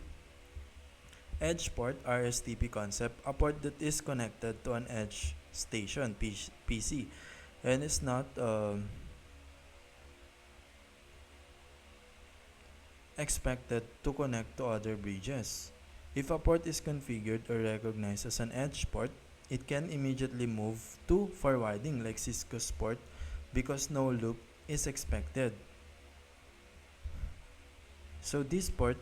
Edge port, RSTP concept, a port that is connected to an edge station, PC, and is not expected to connect to other bridges. If a port is configured or recognized as an edge port, it can immediately move to forwarding like Cisco's port because no loop is expected. So this port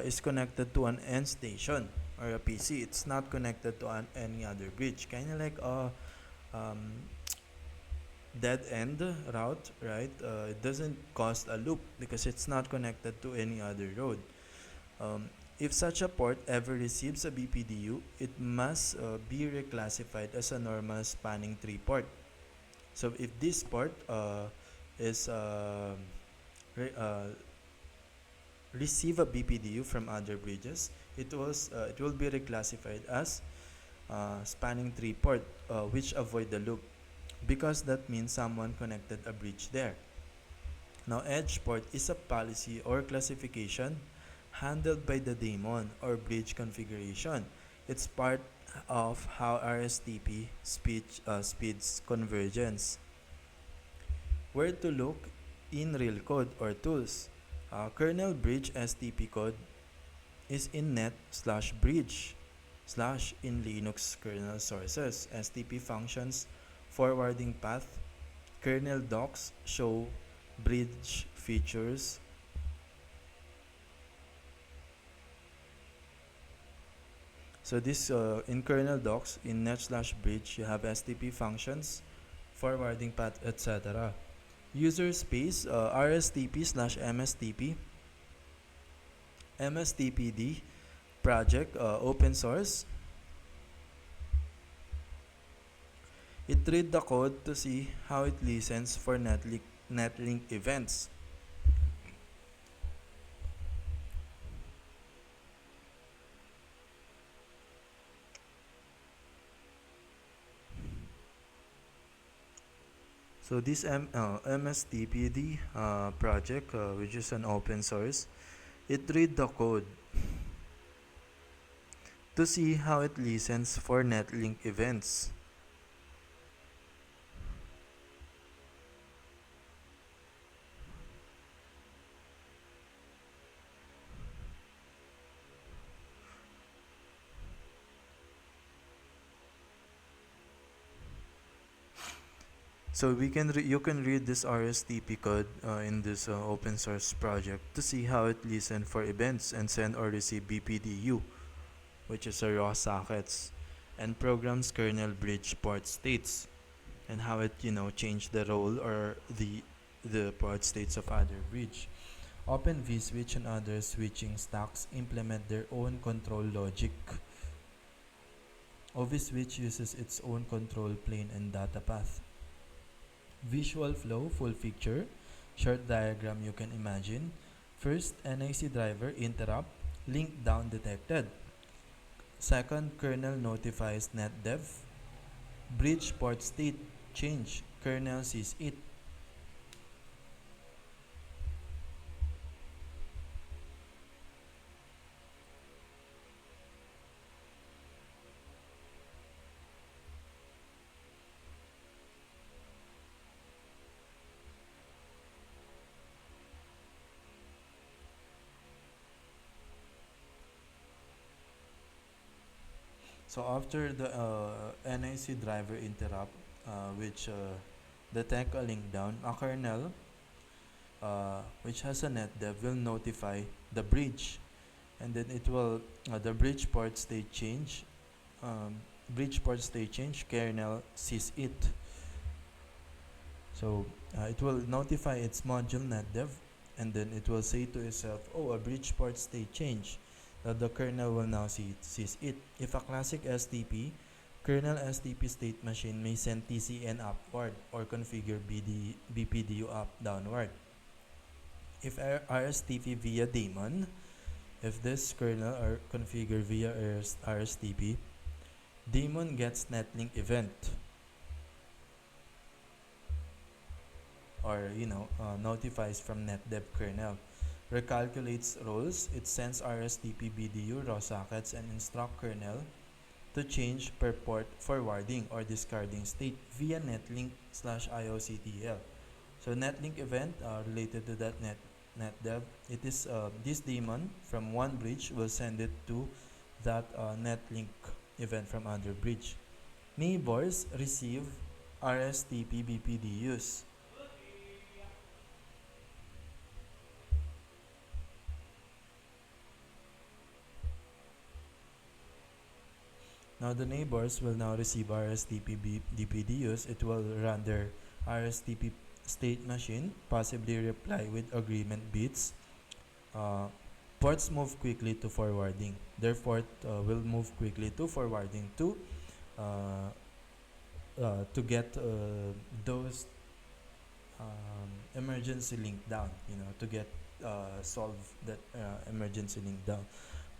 is connected to an end station or a PC. It's not connected to any other bridge. Kind of like a dead end route, right? It doesn't cause a loop because it's not connected to any other road. If such a port ever receives a BPDU, it must be reclassified as a normal spanning tree port. So if this port is receive a BPDU from other bridges, it will be reclassified as spanning tree port, which avoid the loop, because that means someone connected a bridge there. Now, edge port is a policy or classification handled by the daemon or bridge configuration. It's part of how RSTP speeds convergence. Where to look in real code or tools? Kernel bridge STP code is in net/bridge/ in Linux kernel sources. STP functions forwarding path. Kernel docs show bridge features. So this in kernel docs in net/bridge you have STP functions, forwarding path, etc. User space RSTP/MSTP, MSTPD project, open source. It read the code to see how it listens for netlink events. So this MSTPD project, which is an open source, it read the code to see how it listens for netlink events. So you can read this RSTP code in this open source project to see how it listens for events and send or receive BPDU, which is a raw sockets, and programs kernel bridge port states, and how it change the role or the port states of other bridge. Open vSwitch and other switching stacks implement their own control logic. OVSwitch uses its own control plane and data path. Visual flow, full picture, short diagram you can imagine. First, NIC driver interrupt, link down detected. Second, kernel notifies netdev. Bridge port state change, kernel sees it. So after the NIC driver interrupt, which detect a link down, a kernel which has a netdev will notify the bridge, and then it will the bridge port state change. Kernel sees it. So it will notify its module netdev, and then it will say to itself, "Oh, a bridge port state change." The kernel will now sees it. If a classic STP, kernel STP state machine may send TCN upward or configure BPDU up downward. If RSTP via daemon, if this kernel are configured via RSTP, daemon gets netlink event. or notifies from NetDev kernel, recalculates roles, it sends RSTP BDU raw sockets and instruct kernel to change per port forwarding or discarding state via netlink/ioctl. So netlink event related to that netdev, it is this daemon from one bridge will send it to that netlink event from other bridge. Neighbors receive RSTP BPDUs. Now the neighbors will now receive RSTP BPDUs. It will run their RSTP state machine, possibly reply with agreement bits. Ports move quickly to forwarding. Their port will move quickly to forwarding to get those emergency link down. To get solve that emergency link down.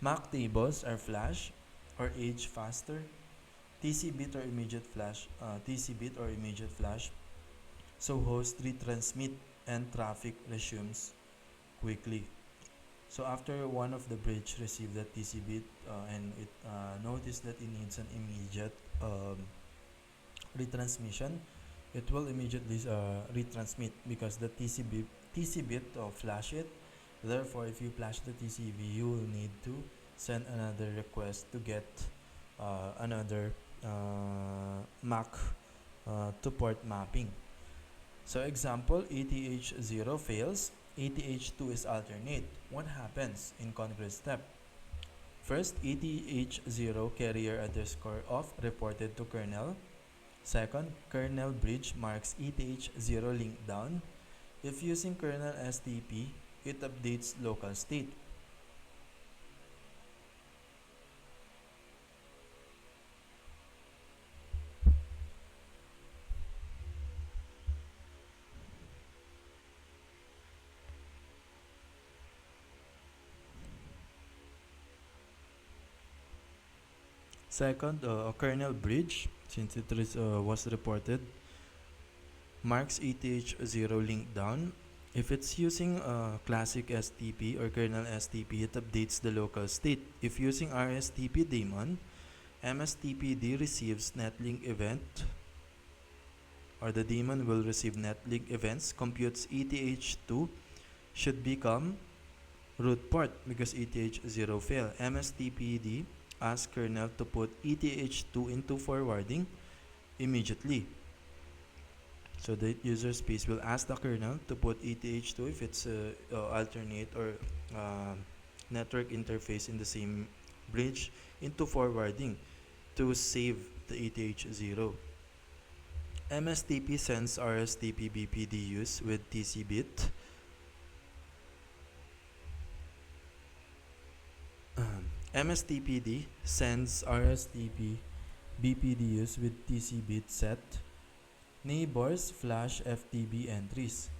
MAC tables are flash or age faster. TC bit or immediate flash. TC bit or immediate flash. So host retransmit and traffic resumes quickly. So after one of the bridge received the TC bit and it noticed that it needs an immediate retransmission, it will immediately retransmit because the TC bit flash it. Therefore, if you flash the TCB, you will need to send another request to get another MAC to port mapping. So example, ETH0 fails, ETH2 is alternate. What happens in concrete step? First, ETH0 carrier underscore off reported to kernel. Second, kernel bridge marks ETH0 link down. If using kernel STP, it updates local state. Second, a kernel bridge, since it was reported, marks ETH0 link down. If it's using classic STP or kernel STP, it updates the local state. If using RSTP daemon, MSTPD receives netlink event, or the daemon will receive netlink events, computes ETH2 should become root port because ETH0 fail. MSTPD asks kernel to put ETH2 into forwarding immediately. So the user space will ask the kernel to put ETH2 if it's alternate or network interface in the same bridge into forwarding to save the ETH0. MSTP sends RSTP BPDUs with TC bit. MSTPD sends RSTP BPDUs with TC bit set. Neighbors flash FTB entries.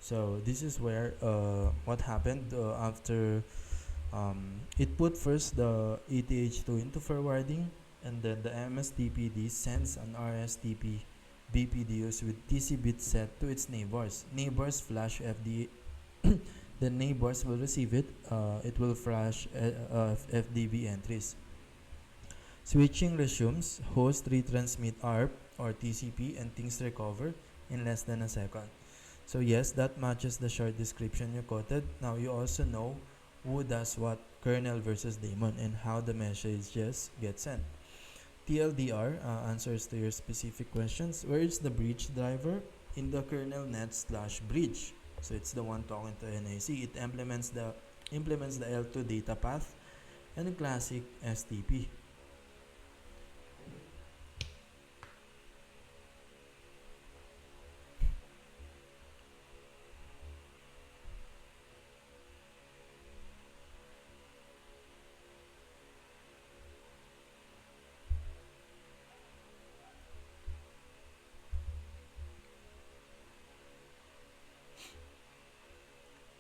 So this is where what happened after it put first the ETH2 into forwarding, and then the MSTPD sends an RSTP BPDUs with TC bit set to its neighbors. Neighbors flash FD. The neighbors will receive it. It will flash FDB entries. Switching resumes. Host retransmit ARP or TCP, and things recover in less than a second. So yes, that matches the short description you quoted. Now you also know who does what, kernel versus daemon, and how the messages get sent. TLDR answers to your specific questions. Where is the bridge driver? In the kernel net/bridge. So it's the one talking to NIC. It implements the L2 data path and the classic STP.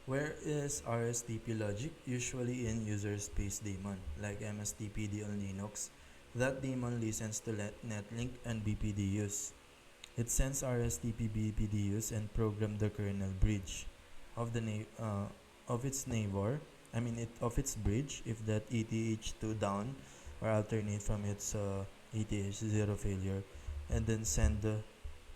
Where is RSTP logic? Usually in user space daemon, like MSTPD on Linux. That daemon listens to netlink and BPDUs. It sends RSTP BPDUs and program the kernel bridge of the of its neighbor. Of its bridge if that ETH2 down or alternate from its ETH0 failure, and then send the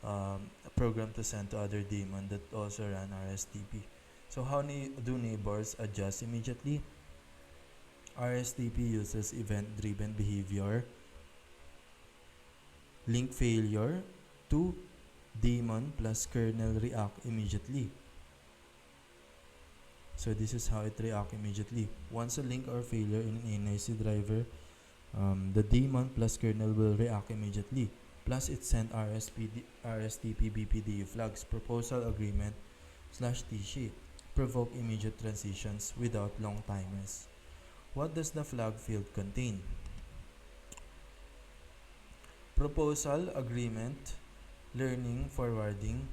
a program to send to other daemon that also run RSTP. So how do neighbors adjust immediately? RSTP uses event-driven behavior, link failure to daemon plus kernel react immediately. So this is how it react immediately. Once a link or failure in an NIC driver, the daemon plus kernel will react immediately. Plus it sent RSTP BPDU flags, proposal agreement /TC, provoke immediate transitions without long timers. What does the flag field contain? Proposal, agreement, learning, forwarding,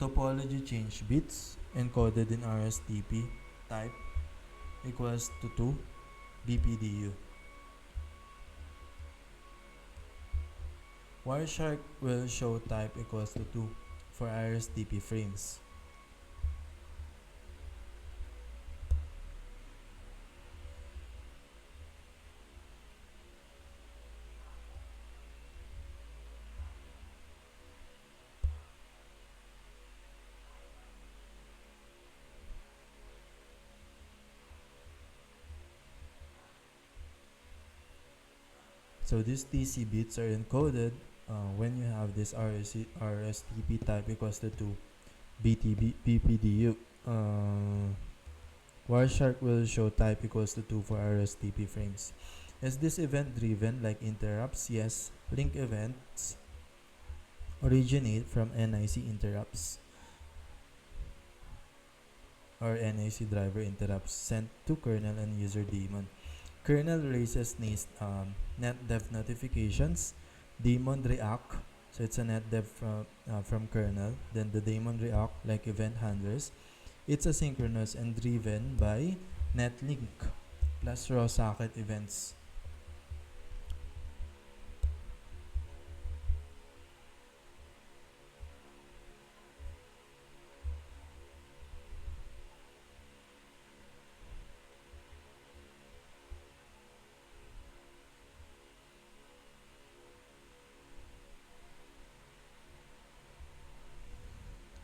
topology change bits encoded in RSTP type equals to 2 BPDU. Wireshark will show type equals to 2 for RSTP frames. So these TC bits are encoded when you have this RSTP type equals to 2 BPDU. Wireshark will show type equals to 2 for RSTP frames. Is this event driven like interrupts? Yes. Link events originate from NIC interrupts or NIC driver interrupts sent to kernel and user daemon. Kernel raises netdev notifications, daemon react, so it's a netdev from kernel, then the daemon react like event handlers. It's asynchronous and driven by netlink plus raw socket events.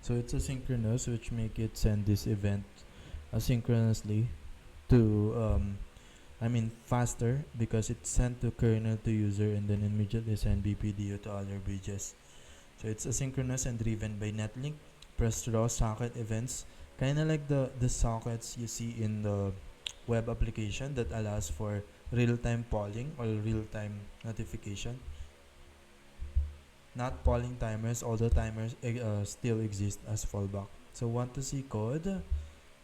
So it's asynchronous, which make it send this event asynchronously to faster because it's sent to kernel to user and then immediately send BPDU to other bridges. So it's asynchronous and driven by netlink plus raw socket events, kind of like the sockets you see in the web application that allows for real-time polling or real-time notification. Not polling timers, although timers still exist as fallback. So want to see code?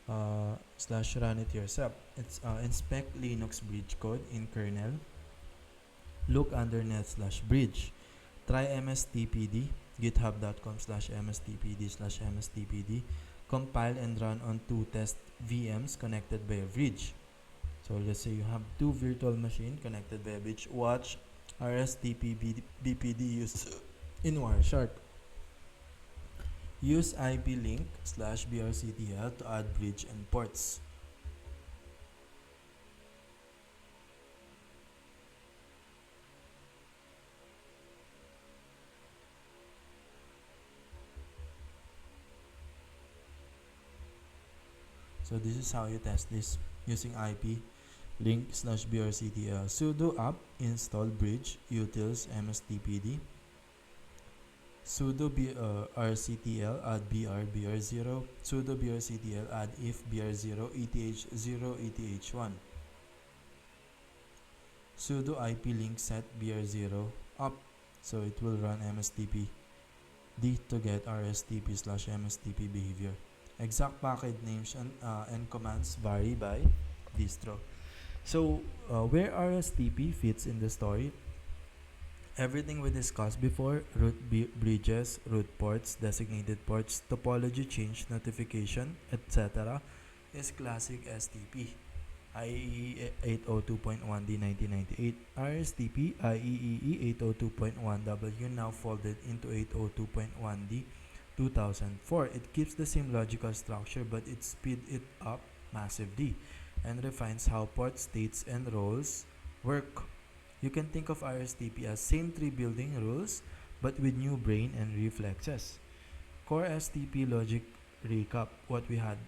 /run it yourself. It's inspect Linux bridge code in kernel. Look under net/bridge. Try mstpd, github.com/mstpd/mstpd. Compile and run on 2 test VMs connected by a bridge. So let's say you have 2 virtual machines connected by a bridge. Watch RSTP BPD used in Wireshark. Use IP link /brctl to add bridge and ports. So this is how you test this using IP link /brctl. Sudo apt install bridge utils mstpd. Sudo rctl add br0. Sudo brctl add if br0 eth0 eth1. Sudo ip link set br0 up, so it will run mstpd to get rstp/mstp behavior. Exact package names and commands vary by distro. So where RSTP fits in the story? Everything we discussed before, bridges, route ports, designated ports, topology change, notification, etc. is classic STP. IEEE 802.1D 1998, RSTP IEEE 802.1W now folded into 802.1D 2004. It keeps the same logical structure but it speeds it up massively and refines how port states and roles work. You can think of RSTP as same tree building rules but with new brain and reflexes. Core STP logic recap what we had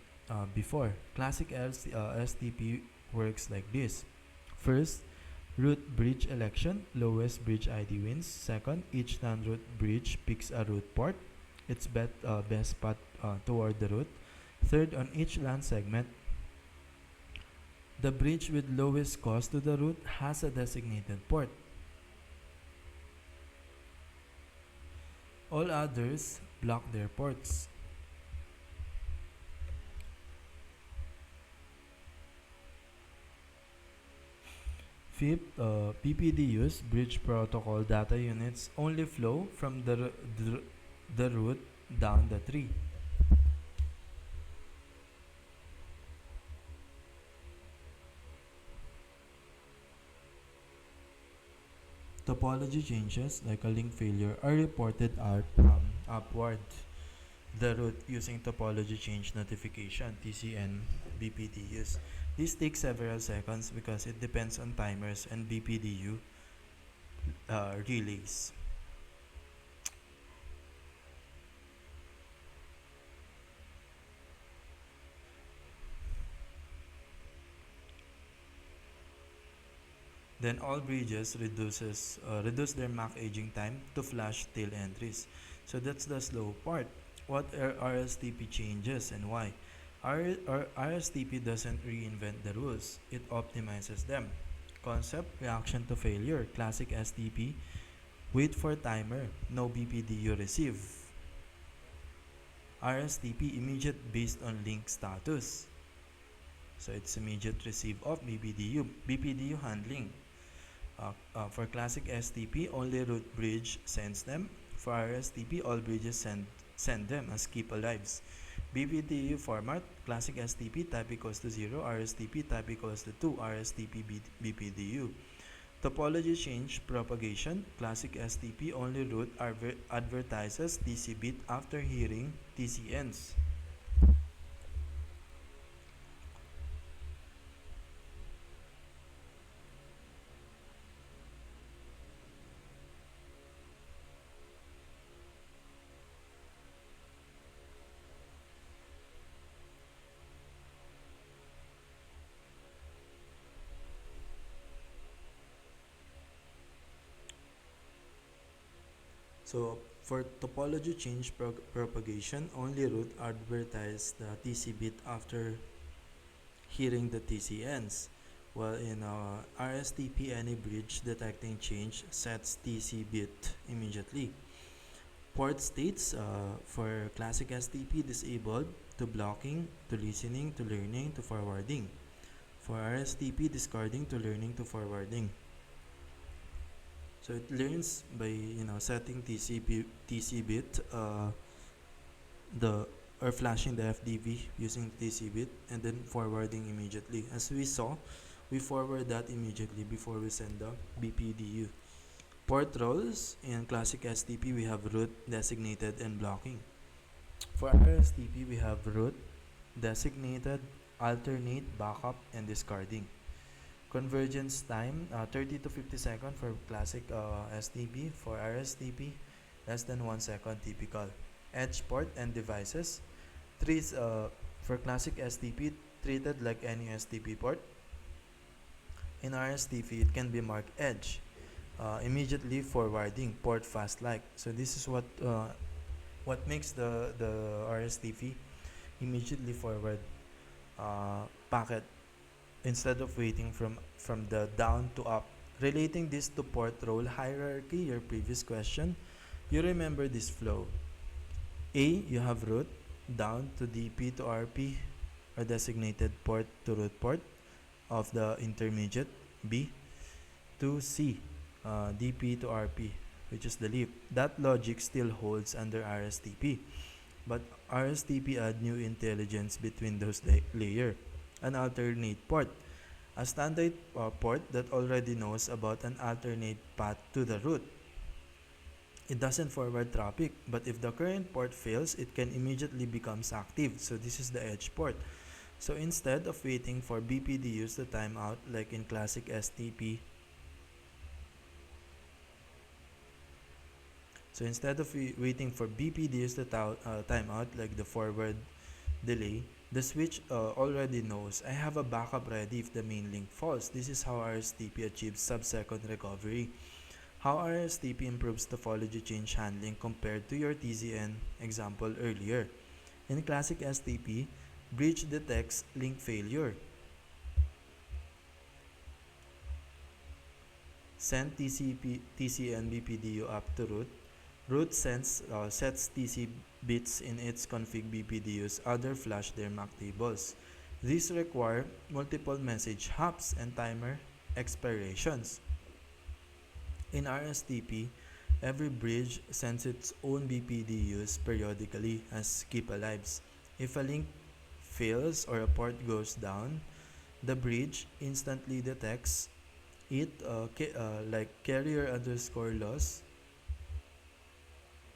before. Classic STP works like this. First, route bridge election, lowest bridge ID wins. Second, each non-route bridge picks a route port, its best path toward the route. Third, on each LAN segment, the bridge with lowest cost to the route has a designated port. All others block their ports. Fifth, PPDUs, bridge protocol data units, only flow from the route down the tree. Topology changes, like a link failure, are reported out upward the route using topology change notification (TCN) BPDUs. This takes several seconds because it depends on timers and BPDU relays. Then all bridges reduce their MAC aging time to flash tail entries. So that's the slow part. What are RSTP changes and why? RSTP doesn't reinvent the rules, it optimizes them. Concept, reaction to failure, classic STP, wait for timer, no BPDU receive. RSTP, immediate based on link status. So it's immediate receive of BPDU. BPDU handling. For classic STP, only route bridge sends them. For RSTP, all bridges send them as keep alives. BPDU format, classic STP type equals to 0, RSTP type equals to 2, RSTP BPDU. Topology change propagation, classic STP only route advertises TC bit after hearing TC ends. So for topology change propagation, only route advertise the TC bit after hearing the TC ends. While in RSTP, any bridge detecting change sets TC bit immediately. Port states for classic STP disabled to blocking, to listening, to learning, to forwarding. For RSTP, discarding to learning to forwarding. So it learns by setting TC bit or flashing the FDV using TC bit and then forwarding immediately. As we saw, we forward that immediately before we send the BPDU. Port roles in classic STP, we have route, designated, and blocking. For RSTP, we have route, designated, alternate, backup, and discarding. Convergence time 30 to 50 seconds for classic STP. For RSTP, less than 1 second typical. Edge port and devices. Trees for classic STP, treated like any STP port. In RSTP, it can be marked edge. Immediately forwarding, port fast like. So this is what makes the RSTP immediately forward packet instead of waiting from the down to up. Relating this to port role hierarchy, your previous question, you remember this flow. A, you have route, down to DP to RP, or designated port to root port of the intermediate. B, to C, DP to RP, which is the leap. That logic still holds under RSTP, but RSTP add new intelligence between those layer, an alternate port, a standard port that already knows about an alternate path to the root. It doesn't forward traffic, but if the current port fails, it can immediately becomes active. So this is the edge port. So instead of waiting for BPDUs to time out like in classic STP, so instead of waiting for BPDUs to time out like the forward delay, the switch already knows I have a backup ready if the main link falls. This is how RSTP achieves sub-second recovery. How RSTP improves topology change handling compared to your TZN example earlier. In classic STP, bridge detects link failure. Send TCN BPDU up to root. Root sets TC bits in its config BPDUs, other flash their MAC tables. These require multiple message hops and timer expirations. In RSTP, every bridge sends its own BPDUs periodically as keep alives. If a link fails or a port goes down, the bridge instantly detects it like carrier underscore loss.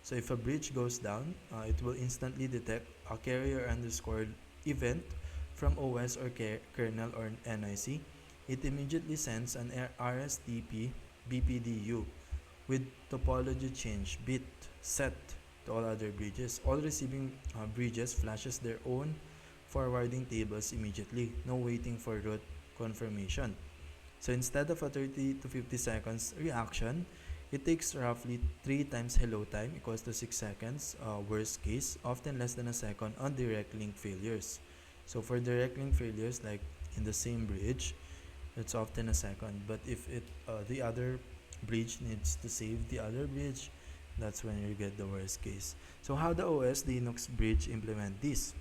So if a bridge goes down, it will instantly detect a carrier underscore event from OS or kernel or NIC. It immediately sends an RSTP BPDU with topology change bit set to all other bridges. All receiving bridges flashes their own forwarding tables immediately, no waiting for root confirmation. So instead of a 30 to 50 seconds reaction, it takes roughly 3 times hello time equals to 6 seconds, worst case, often less than a second on direct link failures. So for direct link failures like in the same bridge, it's often a second, but if the other bridge needs to save the other bridge, that's when you get the worst case. So how the OS Linux bridge implement this?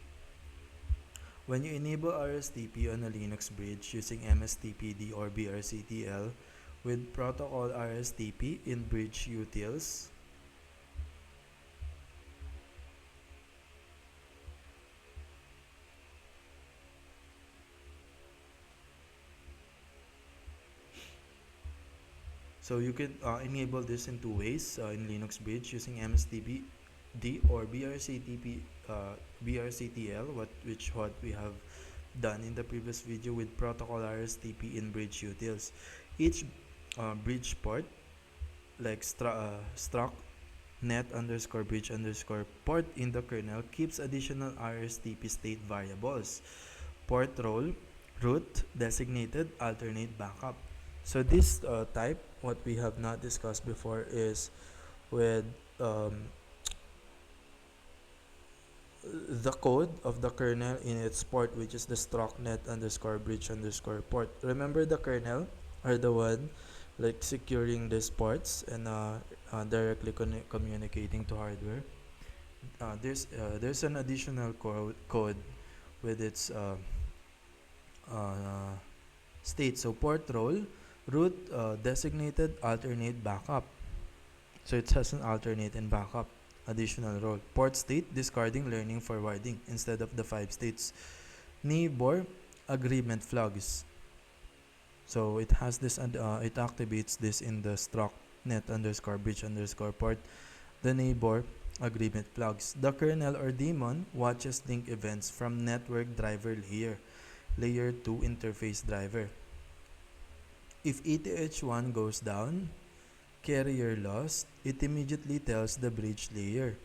When you enable RSTP on a Linux bridge using MSTPD or BRCTL with protocol RSTP in bridge utils, so you can enable this in two ways in Linux bridge using MSTPD or BRCTL, what we have done in the previous video with protocol RSTP in bridge utils. Each bridge port like struct net underscore bridge underscore port in the kernel keeps additional RSTP state variables. Port role, root, designated, alternate backup. So this type, what we have not discussed before, is with the code of the kernel in its port, which is the struct net underscore bridge underscore port. Remember, the kernel are the one like securing these ports and directly communicating to hardware. There's an additional code with its state. So port role, root, designated, alternate, backup. So it has an alternate and backup additional role. Port state, discarding, learning, forwarding instead of the 5 states. Neighbor, agreement flags. So it has this and it activates this in the struct net underscore bridge underscore port. The neighbor agreement flags. The kernel or daemon watches link events from network driver layer 2 interface driver. If ETH1 goes down, carrier lost, it immediately tells the bridge layer.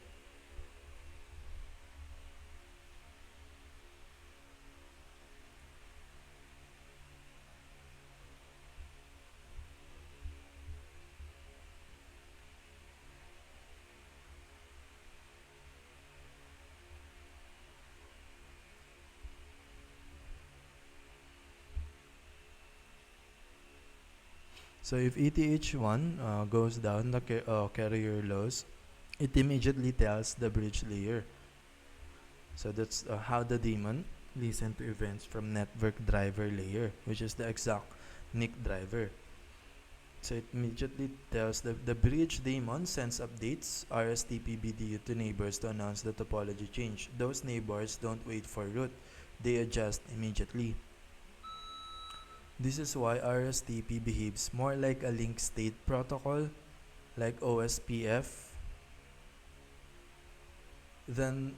So if ETH1 goes down, the carrier loss, it immediately tells the bridge layer. So that's how the daemon listen to events from network driver layer, which is the exact NIC driver. So it immediately tells the bridge daemon sends updates RSTP BDU to neighbors to announce the topology change. Those neighbors don't wait for root, they adjust immediately. This is why RSTP behaves more like a link state protocol, like OSPF, than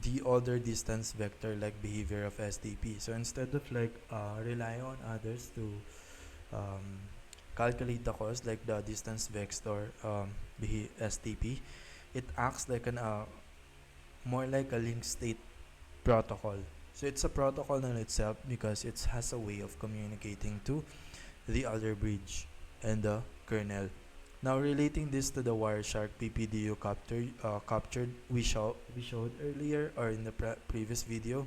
the other distance vector like behavior of STP. So instead of relying on others to calculate the cost like the distance vector STP, it acts like an more like a link state protocol. So it's a protocol in itself because it has a way of communicating to the other bridge and the kernel. Now relating this to the Wireshark PPDU captured we showed earlier or in the previous video.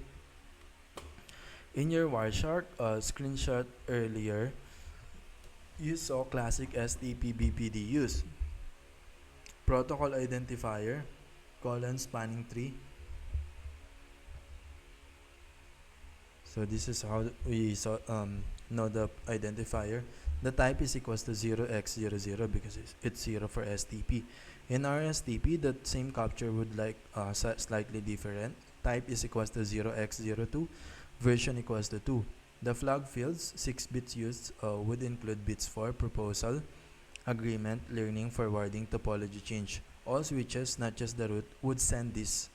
In your Wireshark screenshot earlier, you saw classic STP BPDUs. Protocol identifier, colon spanning tree. So this is how we saw know the identifier. The type is equals to 0x00 because it's 0 for STP. In RSTP, that same capture would slightly different. Type is equals to 0x02, version equals to 2. The flag fields, 6 bits used would include bits for proposal, agreement, learning, forwarding, topology change. All switches, not just the root, would send this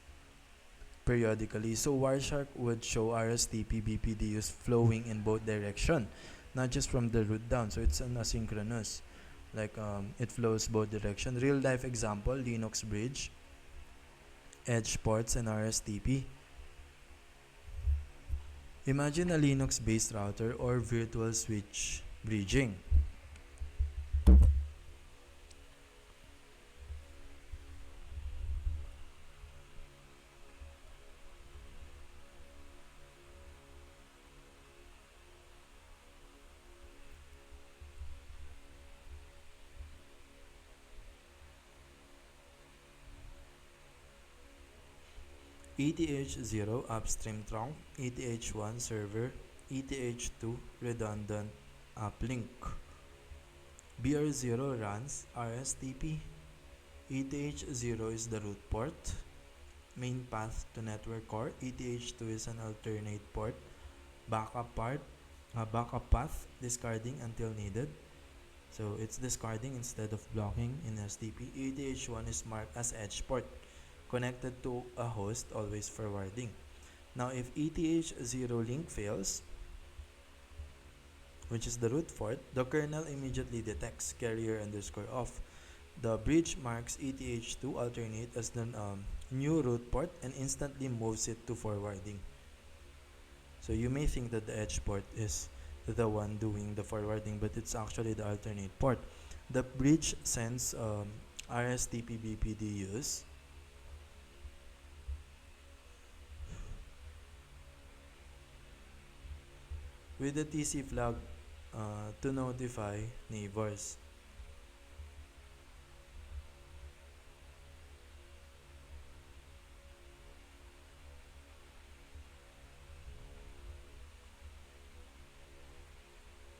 periodically. So Wireshark would show RSTP BPDUs flowing in both direction, not just from the root down. So it's an asynchronous, it flows both direction. Real life example, Linux bridge, edge ports, and RSTP. Imagine a Linux based router or virtual switch bridging. ETH0 upstream trunk, ETH1 server, ETH2 redundant uplink. BR0 runs RSTP. ETH0 is the root port, main path to network core. ETH2 is an alternate port, backup path, discarding until needed. So it's discarding instead of blocking in STP. ETH1 is marked as edge port, connected to a host, always forwarding. Now if ETH0 link fails, which is the root port, the kernel immediately detects carrier underscore off. The bridge marks ETH2 alternate as the new root port and instantly moves it to forwarding. So you may think that the edge port is the one doing the forwarding, but it's actually the alternate port. The bridge sends RSTP BPDUs with the TC flag to notify neighbors.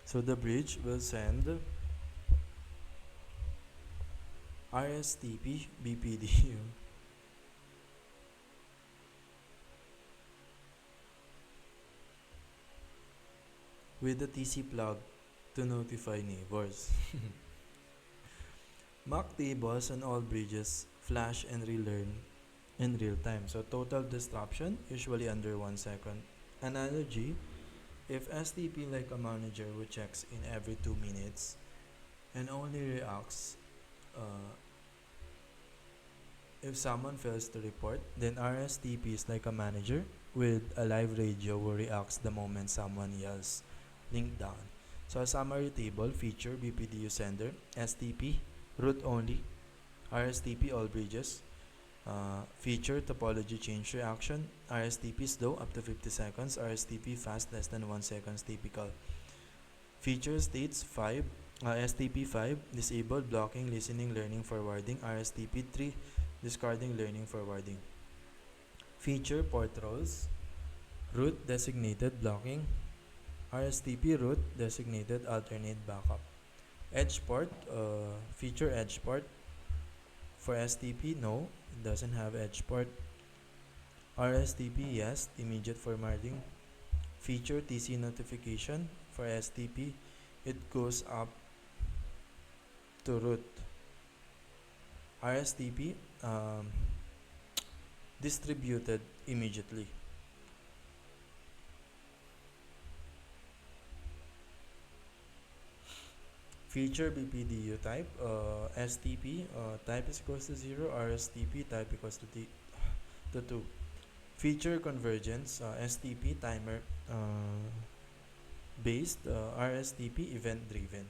So the bridge will send RSTP BPDU with the TC plug to notify neighbors. Mock tables on all bridges flash and relearn in real time. So total disruption usually under 1 second. Analogy: if STP like a manager who checks in every 2 minutes and only reacts if someone fails to report, then RSTP is like a manager with a live radio who reacts the moment someone yells link down. So a summary table: feature BPDU sender, STP root only, RSTP all bridges, feature topology change reaction, RSTP slow up to 50 seconds, RSTP fast less than 1 seconds typical. Feature states 5, STP 5 disabled blocking, listening, learning, forwarding, RSTP 3 discarding, learning, forwarding. Feature port roles: root designated blocking, RSTP root designated alternate backup. Edge port, feature edge port. For STP, no, it doesn't have edge port. RSTP, yes, immediate formatting. Feature TC notification. For STP, it goes up to root. RSTP, distributed immediately. Feature BPDU type, STP, type is equals to 0, RSTP, type equals to 2. Feature convergence, STP, timer based, RSTP, event driven.